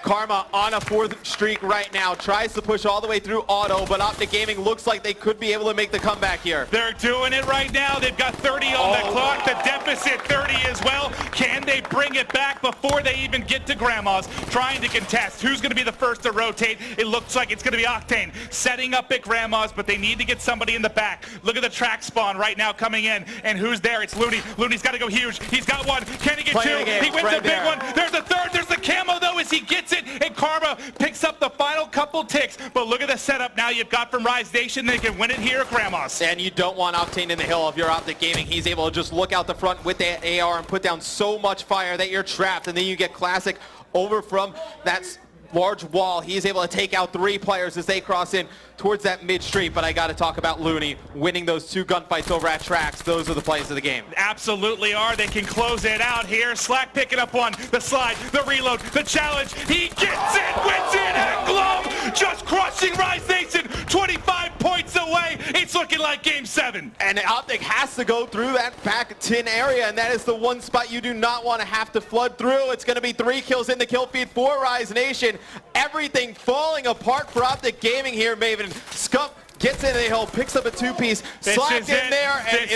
Karma on a 4th streak right now. Tries to push all the way through auto, but Optic Gaming looks like they could be able to make the comeback here. They're doing it right now. They've got 30 on the clock. The deficit 30 as well. Can they bring it back before they even get to Grandma's? Trying to contest. Who's going to be the first to rotate? It looks like it's going to be Octane setting up at Grandma's, but they need to get somebody in the back. Look at the track spawn right now coming in, and who's there? It's Looney. Looney's got to go huge. He's got one. Can he get two? He wins a big one. There's a third. There's the camo though as he gets it, and Karma picks up the final couple ticks. But look at the setup now you've got from Rise Nation. They can win it here at Grandma's. And you don't want Octane in the hill if you're Optic Gaming. He's able to just look out the front with the AR and put down so much fire that you're trapped, and then you get Classic over from that large wall. He's able to take out 3 players as they cross in towards that mid street, but I got to talk about Looney winning those 2 gunfights over at tracks. Those are the plays of the game. Absolutely are. They can close it out here. Slack picking up one. The slide, the reload, the challenge. He gets it, wins it, and Glove just crushing Rise Nation. 25 points away. It's looking like Game 7. And Optic has to go through that back tin area, and that is the one spot you do not want to have to flood through. It's going to be 3 kills in the kill feed for Rise Nation. Everything falling apart for Optic Gaming here, Maven. Scump gets into the hill, picks up a 2-piece, Slack in there, and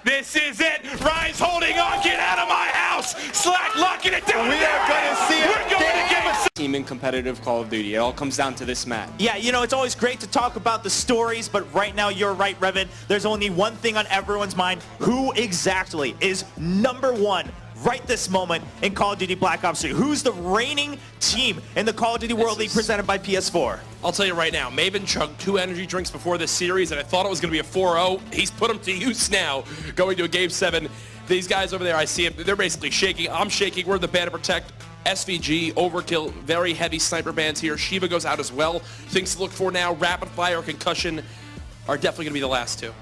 This is it. Rise holding on. Get out of my house. Slack locking it down. We are going to see it. We're going to Game 7. Team in competitive Call of Duty. It all comes down to this map. Yeah, you know, it's always great to talk about the stories, but right now you're right, Revan. There's only one thing on everyone's mind. Who exactly is #1 right this moment in Call of Duty Black Ops 3? Who's the reigning team in the Call of Duty World League presented by PS4? I'll tell you right now, Maven chugged 2 energy drinks before this series, and I thought it was going to be a 4-0. He's put them to use now, going to a Game 7. These guys over there, I see them. They're basically shaking. I'm shaking. We're the band to protect. SVG, Overkill, very heavy sniper bands here. Shiva goes out as well. Things to look for now, Rapid Fire, Concussion are definitely going to be the last 2.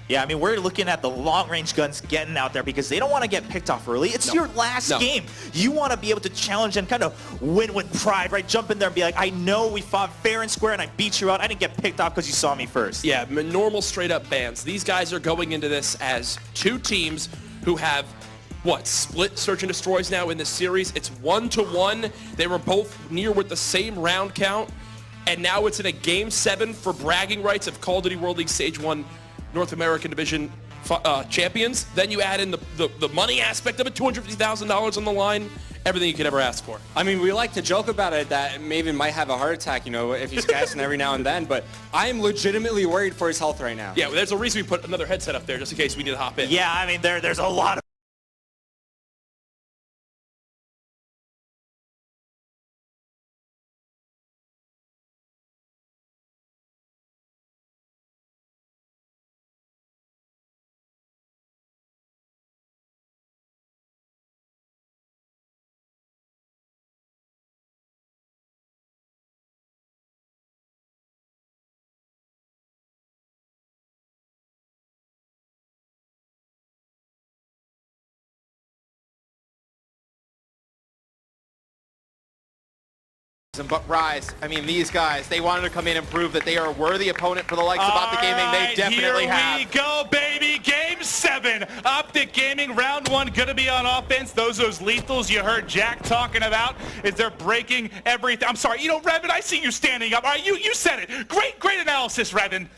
Yeah, I mean, we're looking at the long-range guns getting out there because they don't want to get picked off early. It's your last game. You want to be able to challenge and kind of win with pride, right? Jump in there and be like, I know we fought fair and square and I beat you out. I didn't get picked off because you saw me first. Yeah, normal straight-up bans. These guys are going into this as 2 teams who have split search and destroys now in this series. It's 1-1. They were both near with the same round count, and now it's in a Game 7 for bragging rights of Call of Duty World League Stage 1 North American Division champions. Then you add in the money aspect of it, $250,000 on the line, everything you could ever ask for. I mean, we like to joke about it that Maven might have a heart attack, you know, if he's gassing every now and then, but I am legitimately worried for his health right now. Yeah, well, there's a reason we put another headset up there just in case we need to hop in. Yeah, I mean, there's a lot of But Rise, I mean, these guys, they wanted to come in and prove that they are a worthy opponent for the likes of Optic Gaming. They definitely have. Here we go, baby. Game 7. Optic Gaming, round 1, going to be on offense. Those lethals you heard Jack talking about is they're breaking everything. I'm sorry, you know, Revan, I see you standing up. All right, you said it. Great analysis, Revan.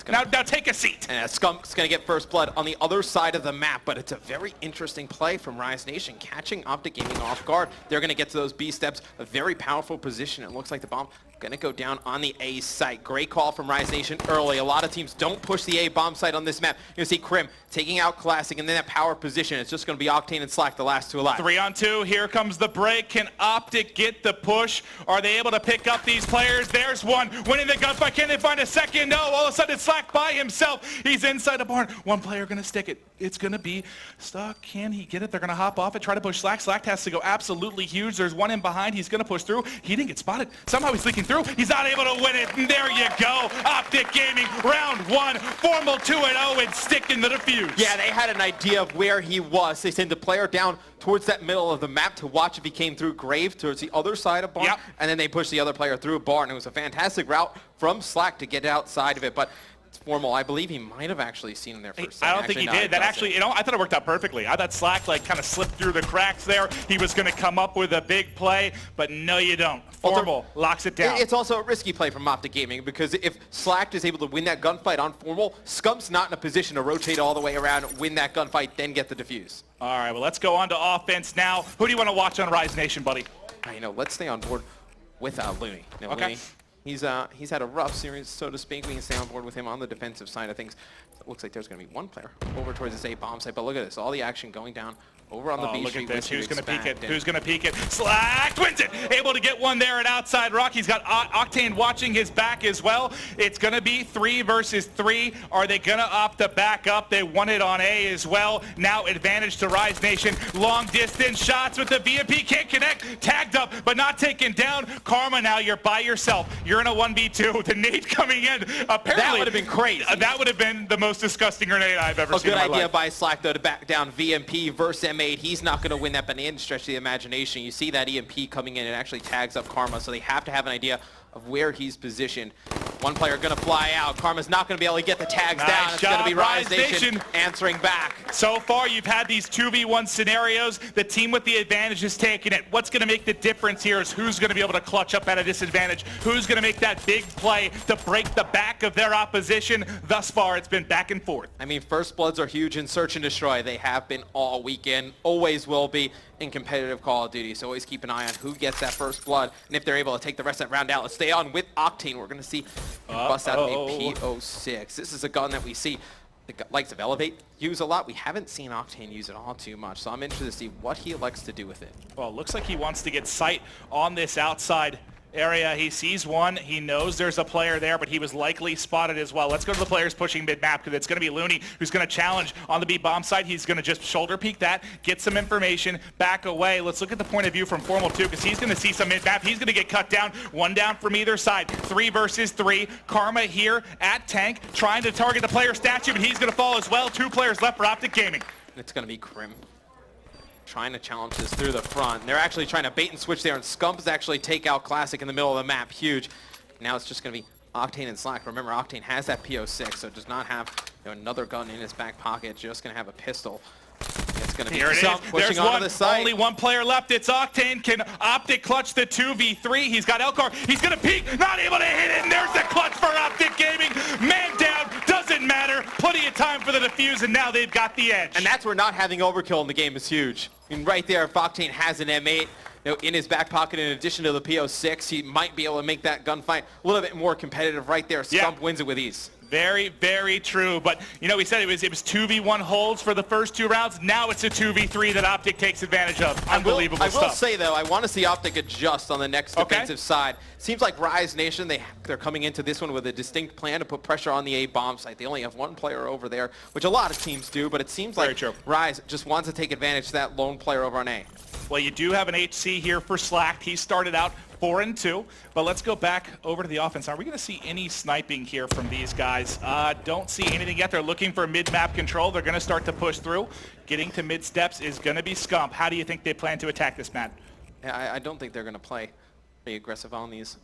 Now take a seat. And Skunk's going to get first blood on the other side of the map, but it's a very interesting play from Rise Nation, catching Optic Gaming off guard. They're going to get to those B steps, a very powerful position. It looks like the bomb going to go down on the A site. Great call from Rise Nation early. A lot of teams don't push the A bomb site on this map. You're going to see Krim taking out Classic, and then that power position. It's just going to be Octane and Slack, the last 2 alive. 3-on-2. Here comes the break. Can Optic get the push? Are they able to pick up these players? There's one. Winning the gunfight. Can they find a second? No. All of a sudden, it's Slack by himself. He's inside the barn. One player going to stick it. It's going to be stuck. Can he get it? They're going to hop off it, try to push Slack. Slack has to go absolutely huge. There's one in behind. He's going to push through. He didn't get spotted. Somehow he's leaking through. He's not able to win it. And there you go. Optic Gaming, round 1, formal 2-0, and sticking the defuse. Yeah, they had an idea of where he was. They sent the player down towards that middle of the map to watch if he came through Grave towards the other side of Barn. Yep. And then they pushed the other player through Barn. It was a fantastic route from Slack to get outside of it. But Formal, I believe he might have actually seen him there first. I don't think he did. That actually, you know, I thought it worked out perfectly. I thought Slack like kind of slipped through the cracks there. He was going to come up with a big play, but no, you don't. Formal locks it down. It's also a risky play from Optic Gaming because if Slack is able to win that gunfight on Formal, Scump's not in a position to rotate all the way around, win that gunfight, then get the defuse. All right, well, let's go on to offense now. Who do you want to watch on Rise Nation, buddy? You know, let's stay on board with Looney. You know, Okay. Looney, he's had a rough series, so to speak. We can stay on board with him on the defensive side of things. It looks like there's going to be one player over towards this A bomb site, but look at this. All the action going down over on the B Look street. at this. Who's going to peek it? Who's going to peek it? Slack wins it. Able to get one there at outside rock. He's got Octane watching his back as well. It's going to be 3 versus 3. Are they going to opt to back up? They won it on A as well. Now advantage to Rise Nation. Long distance shots with the VMP. Can't connect. Tagged up, but not taken down. Karma, now you're by yourself. You're in a 1v2. The nade coming in. Apparently, that would have been crazy. That would have been the most disgusting grenade I've ever seen in my life. A good idea by Slack, though, to back down VMP versus M8. He's not going to win that banana stretch of the imagination. You see that EMP coming in and actually tags up Karma, so they have to have an idea of where he's positioned. One player going to fly out. Karma's not going to be able to get the tags down. It's going to be Rise Nation answering back. So far, you've had these 2v1 scenarios. The team with the advantage is taking it. What's going to make the difference here is who's going to be able to clutch up at a disadvantage. Who's going to make that big play to break the back of their opposition. Thus far, it's been back and forth. I mean, first bloods are huge in Search and Destroy. They have been all weekend, always will be in competitive Call of Duty. So always keep an eye on who gets that first blood. And if they're able to take the rest of that round out, let's stay on with Octane. We're going to see him bust out a P06. This is a gun that we see the likes of Elevate use a lot. We haven't seen Octane use it all too much. So I'm interested to see what he likes to do with it. Well, it looks like he wants to get sight on this outside area. He sees one. He knows there's a player there, but he was likely spotted as well. Let's go to the players pushing mid-map because it's going to be Looney who's going to challenge on the B bomb side. He's going to just shoulder peek that, get some information, back away. Let's look at the point of view from Formal too because he's going to see some mid-map. He's going to get cut down. One down from either side. 3 versus 3. Karma here at tank trying to target the player statue, but he's going to fall as well. 2 players left for Optic Gaming. It's going to be Krim trying to challenge this through the front. They're actually trying to bait and switch there, and Scumps actually take out Classic in the middle of the map. Huge. Now it's just going to be Octane and Slack. Remember, Octane has that P06, so does not have another gun in his back pocket. Just going to have a pistol. It's going to be Scump pushing onto the side. Only one player left. It's Octane. Can Optic clutch the 2v3? He's got Elcar. He's going to peek. Not able to hit it. And there's the clutch for Optic Gaming. Man down. Doesn't matter. Plenty of time for the defuse, and now they've got the edge. And that's where not having overkill in the game is huge. I mean, right there, if Octane has an M8 in his back pocket in addition to the P06, he might be able to make that gunfight a little bit more competitive right there. Scump wins it with ease. Very, very true. But, you know, we said it was 2v1 holds for the first 2 rounds. Now it's a 2v3 that Optic takes advantage of. Unbelievable stuff. I will say, though, I want to see Optic adjust on the next defensive side. Seems like Rise Nation, they're coming into this one with a distinct plan to put pressure on the A bomb site. They only have one player over there, which a lot of teams do, but it seems like Rise just wants to take advantage of that lone player over on A. Well, you do have an HC here for Slack. He started out 4-2, but let's go back over to the offense. Are we going to see any sniping here from these guys? Don't see anything yet. They're looking for mid-map control. They're going to start to push through. Getting to mid-steps is going to be Scump. How do you think they plan to attack this, Matt? Yeah, I don't think they're going to play pretty aggressive on these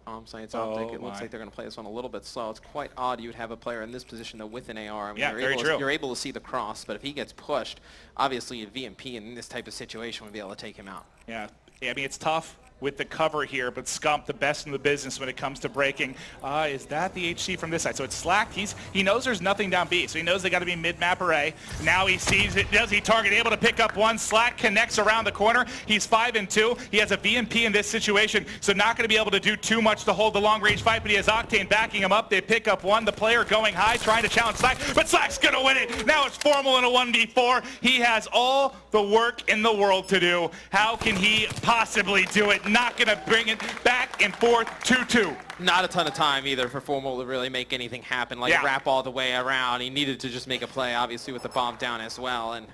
bomb sites. Optic. It looks like they're going to play this one a little bit slow. It's quite odd you would have a player in this position, though, with an AR. I mean, you're able to see the cross, but if he gets pushed, obviously a VMP in this type of situation would be able to take him out. Yeah, I mean, it's tough with the cover here, but Scump, the best in the business when it comes to breaking. Is that the HC from this side? So it's Slack. He knows there's nothing down B, so he knows they got to be mid-map or A. Now he sees it. Does he target? Able to pick up one. Slack connects around the corner. He's 5-2. He has a VMP in this situation, so not going to be able to do too much to hold the long-range fight, but he has Octane backing him up. They pick up one. The player going high, trying to challenge Slack, but Slack's going to win it. Now it's Formal in a 1v4. He has all the work in the world to do. How can he possibly do it? Not going to bring it back and forth 2-2. Not a ton of time either for Formal to really make anything happen, like wrap all the way around. He needed to just make a play, obviously, with the bomb down as well. And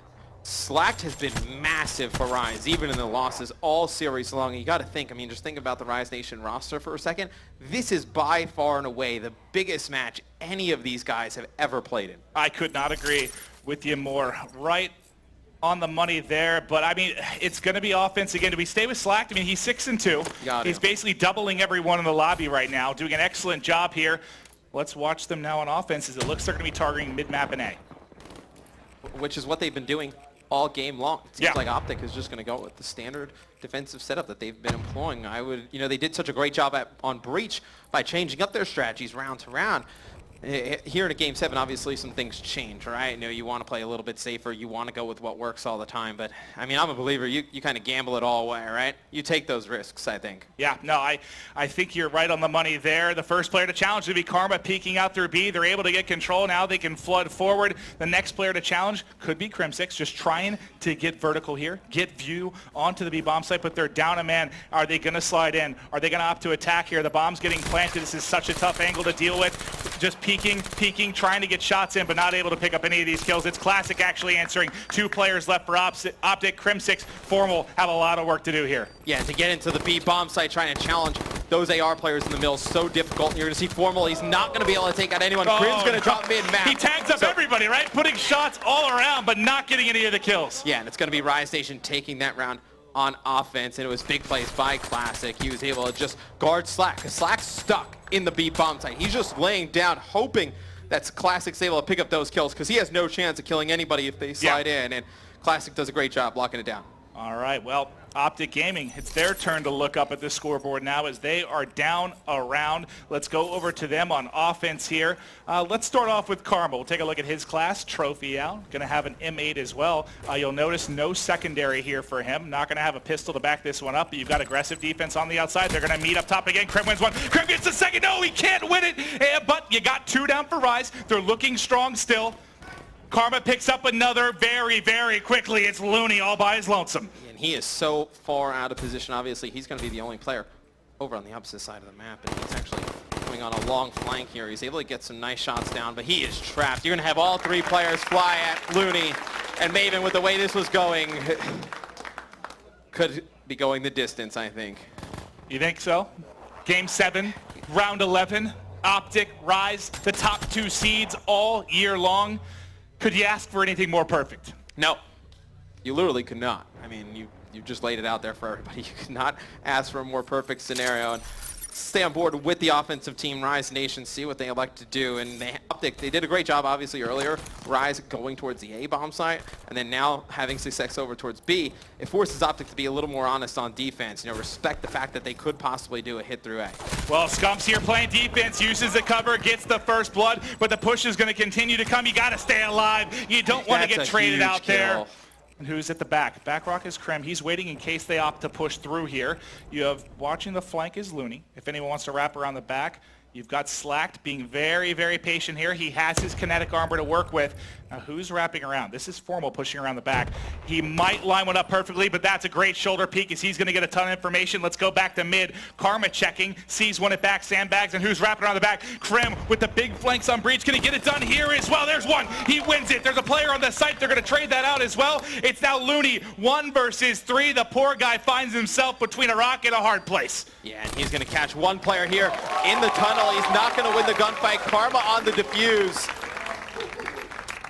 Slack has been massive for Rise, even in the losses all series long. You got to think, I mean, just think about the Rise Nation roster for a second. This is by far and away the biggest match any of these guys have ever played in. I could not agree with you more. Right on the money there, but I mean, it's going to be offense again. Do we stay with Slack? I mean, he's 6-2. He's basically doubling everyone in the lobby right now, doing an excellent job here. Let's watch them now on offense as it looks they're going to be targeting mid-map and A. Which is what they've been doing all game long. It seems Yeah. like Optic is just going to go with the standard defensive setup that they've been employing. They did such a great job on Breach by changing up their strategies round to round. Here in a Game 7, obviously some things change, right? You want to play a little bit safer. You want to go with what works all the time. But, I mean, I'm a believer. You kind of gamble it all away, right? You take those risks, I think. Yeah, no, I think you're right on the money there. The first player to challenge would be Karma peeking out through B. They're able to get control. Now they can flood forward. The next player to challenge could be Crimsix, just trying to get vertical here, get view onto the B bomb site, but they're down a man. Are they going to slide in? Are they going to opt to attack here? The bomb's getting planted. This is such a tough angle to deal with. Just peeking, trying to get shots in, but not able to pick up any of these kills. It's Classic actually answering. 2 players left for Optic. Crimsix, Formal have a lot of work to do here. Yeah, to get into the B bomb site, trying to challenge those AR players in the middle, so difficult. You're going to see Formal. He's not going to be able to take out anyone. Crim's going to drop mid-map. He tags up everybody, right? Putting shots all around, but not getting any of the kills. Yeah, and it's going to be Rise Nation taking that round on offense, and it was big plays by Classic. He was able to just guard Slack, because Slack's stuck in the B bomb site. He's just laying down, hoping that Classic's able to pick up those kills, because he has no chance of killing anybody if they slide in, and Classic does a great job locking it down. All right, well, Optic Gaming, it's their turn to look up at the scoreboard now as they are down a round. Let's go over to them on offense here. Let's start off with Karma. We'll take a look at his class. Trophy out. Going to have an M8 as well. You'll notice no secondary here for him. Not going to have a pistol to back this one up, but you've got aggressive defense on the outside. They're going to meet up top again. Krim wins one. Krim gets the second. No, he can't win it. But you got 2 down for Rise. They're looking strong still. Karma picks up another very, very quickly. It's Looney all by his lonesome. And he is so far out of position. Obviously, he's going to be the only player over on the opposite side of the map, and he's actually coming on a long flank here. He's able to get some nice shots down, but he is trapped. You're going to have all 3 players fly at Looney, and Maven, with the way this was going, could be going the distance, I think. You think so? Game 7, round 11, Optic, Rise, the top 2 seeds all year long. Could you ask for anything more perfect? No, you literally could not. I mean, you just laid it out there for everybody. You could not ask for a more perfect scenario. And stay on board with the offensive team, Rise Nation, see what they elect to do. And Optic, they did a great job, obviously, earlier. Rise going towards the A bomb site, and then now having success over towards B. It forces Optic to be a little more honest on defense. Respect the fact that they could possibly do a hit through A. Well, Scump's here playing defense, uses the cover, gets the first blood, but the push is going to continue to come. You got to stay alive. You don't want to get traded out there. And who's at the back? Back rock is Krem. He's waiting in case they opt to push through here. You have watching the flank is Looney. If anyone wants to wrap around the back, you've got Slacked being very, very patient here. He has his kinetic armor to work with. Now, who's wrapping around? This is Formal pushing around the back. He might line one up perfectly, but that's a great shoulder peek as he's going to get a ton of information. Let's go back to mid. Karma checking, sees one at back, sandbags, and who's wrapping around the back? Krem with the big flanks on Breach. Can he get it done here as well? There's one. He wins it. There's a player on the site. They're going to trade that out as well. It's now Looney, 1 versus 3. The poor guy finds himself between a rock and a hard place. Yeah, and he's going to catch one player here in the tunnel. He's not going to win the gunfight. Karma on the defuse.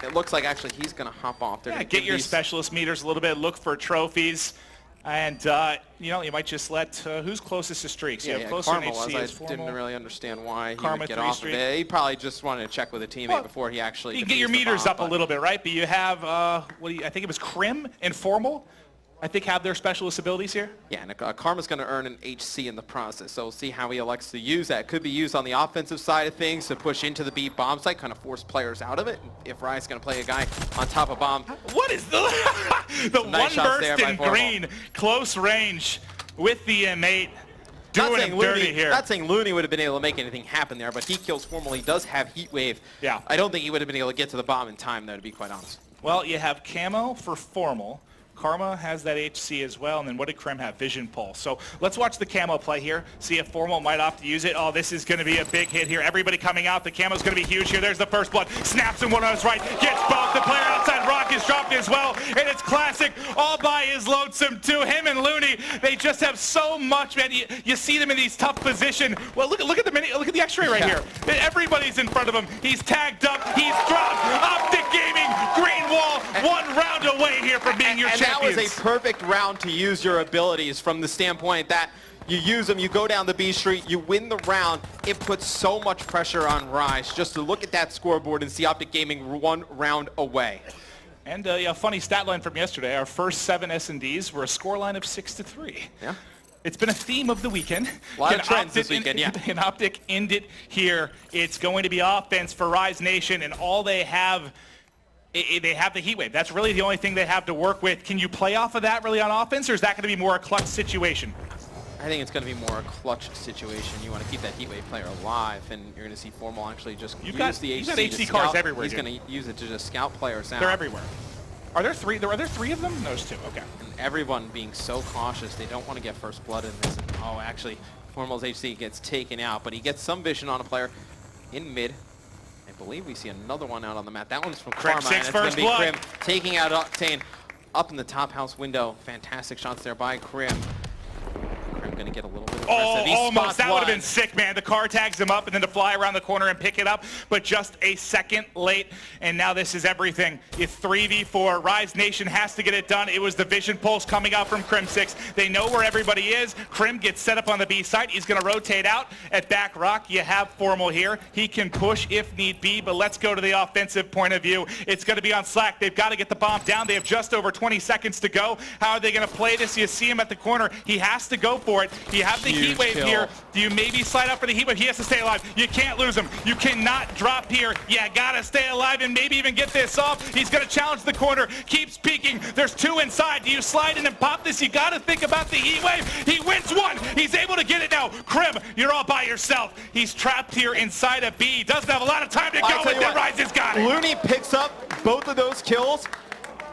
It looks like actually he's going to hop off. They're Get your specialist meters a little bit. Look for trophies. And, you might just let, who's closest to streaks? Yeah, Karma was. I didn't really understand why he would get off of it. He probably just wanted to check with a teammate before he actually... You get your meters up a little bit, right? But you have, I think it was Krim and Formal, I think, have their specialist abilities here. Yeah, and Karma's going to earn an HC in the process, so we'll see how he elects to use that. It could be used on the offensive side of things to push into the B bomb site, kind of force players out of it. If Riot's going to play a guy on top of bomb. What is the the nice one burst in green, close range with the M8? Doing him dirty here. Not saying Looney would have been able to make anything happen there, but he kills Formal. He does have Heat Wave. Yeah. I don't think he would have been able to get to the bomb in time, though, to be quite honest. Well, you have Camo for Formal. Karma has that HC as well, and then what did Krem have? Vision Pulse. So let's watch the Camo play here, see if Formal might opt to use it. Oh, this is going to be a big hit here. Everybody coming out. The Camo's going to be huge here. There's the first blood. Snaps him one on his right. Gets both. The player outside Rock is dropped as well, and it's Classic all by his lonesome too. Him and Looney, they just have so much, man. You see them in these tough position. Well, look at the X-ray right here. Everybody's in front of him. He's tagged up. He's dropped. Optic Gaming, green wall, 1 round away here from being your champions. That was a perfect round to use your abilities from the standpoint that you use them, you go down the B street, you win the round. It puts so much pressure on Rise just to look at that scoreboard and see Optic Gaming 1 round away. And a funny stat line from yesterday, our first 7 S&Ds were a scoreline of 6-3. Yeah. It's been a theme of the weekend. A lot of trends this weekend, yeah. Can Optic end it here? It's going to be offense for Rise Nation, and all they have, they have the heat wave. That's really the only thing they have to work with. Can you play off of that really on offense, or is that going to be more a clutch situation? I think it's going to be more a clutch situation. You want to keep that heat wave player alive, and you're going to see Formal actually just use the HC. You've got HC cars everywhere. He's going to use it to just scout players out. They're everywhere. Are there 3? Are there 3 of them? Those 2. Okay. And everyone being so cautious, they don't want to get first blood in this. And, oh, actually, Formal's HC gets taken out, but he gets some vision on a player in mid. I believe we see another one out on the map. That one's from Karma, and it's going to be Krim taking out Octane up in the top house window. Fantastic shots there by Krim. Going to get a little bit aggressive. Oh, almost. That would have been sick, man. The car tags him up and then to fly around the corner and pick it up, but just a second late, and now this is everything. It's 3v4. Rise Nation has to get it done. It was the vision pulse coming out from Crim6. They know where everybody is. Krim gets set up on the B side. He's going to rotate out at back rock. You have Formal here. He can push if need be, but let's go to the offensive point of view. It's going to be on Slack. They've got to get the bomb down. They have just over 20 seconds to go. How are they going to play this? You see him at the corner. He has to go for it. You have the heat wave here. Do you maybe slide up for the heat wave? He has to stay alive. You can't lose him. You cannot drop here. You gotta stay alive and maybe even get this off. He's gonna challenge the corner. Keeps peeking. There's 2 inside. Do you slide in and pop this? You gotta think about the heat wave. He wins 1. He's able to get it now. Krim, you're all by yourself. He's trapped here inside a B. Doesn't have a lot of time to go, but then Rise has got it. Looney picks up both of those kills.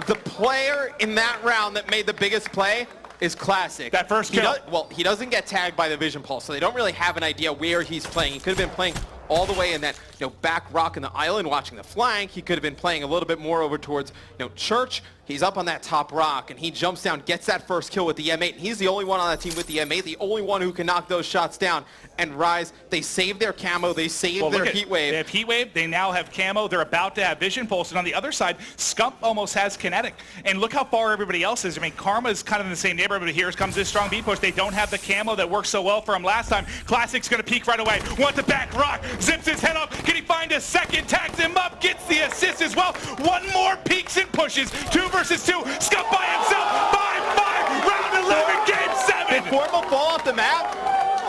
The player in that round that made the biggest play is Classic. That first kill. He doesn't get tagged by the vision pulse, so they don't really have an idea where he's playing. He could have been playing all the way in that back rock in the island watching the flank. He could have been playing a little bit more over towards Church. He's up on that top rock, and he jumps down, gets that first kill with the M8. And he's the only one on that team with the M8, the only one who can knock those shots down. And Rise, they save their camo, they save their heat wave. They have heat wave, they now have camo, they're about to have vision pulse. And on the other side, Scump almost has kinetic. And look how far everybody else is. I mean, Karma's kind of in the same neighborhood, but here comes this strong B push. They don't have the camo that worked so well for him last time. Classic's going to peek right away. Want the back rock, zips his head up. Can he find a second? Tags him up, gets the assist as well. 1 more peeks and pushes. 2 versus 2. Scump by himself. 5-5. Round 11, game 7. Did Formal fall off the map?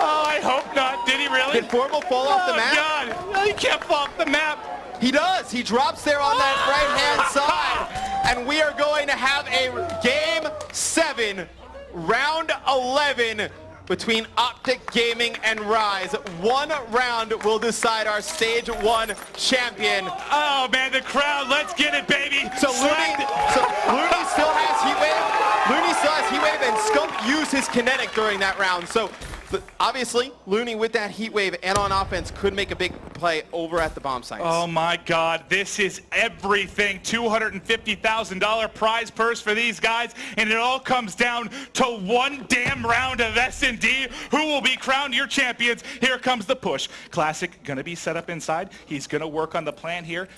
Oh, I hope not. Did he really? Did Formal fall off the map? Oh, God. He can't fall off the map. He does. He drops there on that right-hand side. And we are going to have a game 7, round 11 between Optic Gaming and Rise. 1 round will decide our stage 1 champion. Oh, man, the crowd. Let's get it, baby. So Looney still has heat wave. Looney still has heat wave, and Scump used his kinetic during that round. So obviously, Looney with that heat wave and on offense could make a big play over at the bomb sites. Oh my God, this is everything. $250,000 prize purse for these guys, and it all comes down to 1 damn round of S&D. Who will be crowned your champions? Here comes the push. Classic gonna be set up inside. He's gonna work on the plan here.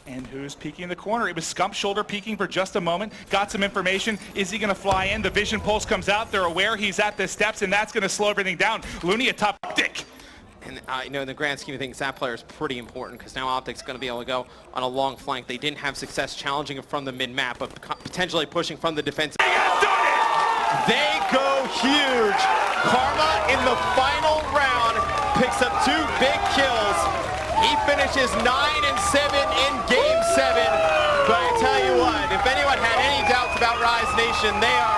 And who's peeking in the corner? It was Scump shoulder peeking for just a moment. Got some information. Is he going to fly in? The vision pulse comes out. They're aware he's at the steps, and that's going to slow everything down. Looney atop Optic. And in the grand scheme of things, that player is pretty important because now Optic's going to be able to go on a long flank. They didn't have success challenging him from the mid-map, but potentially pushing from the defensive. They go huge. Karma in the final round picks up 2 big kills. He finishes 9-7 in Game 7. But I tell you what, if anyone had any doubts about Rise Nation, they are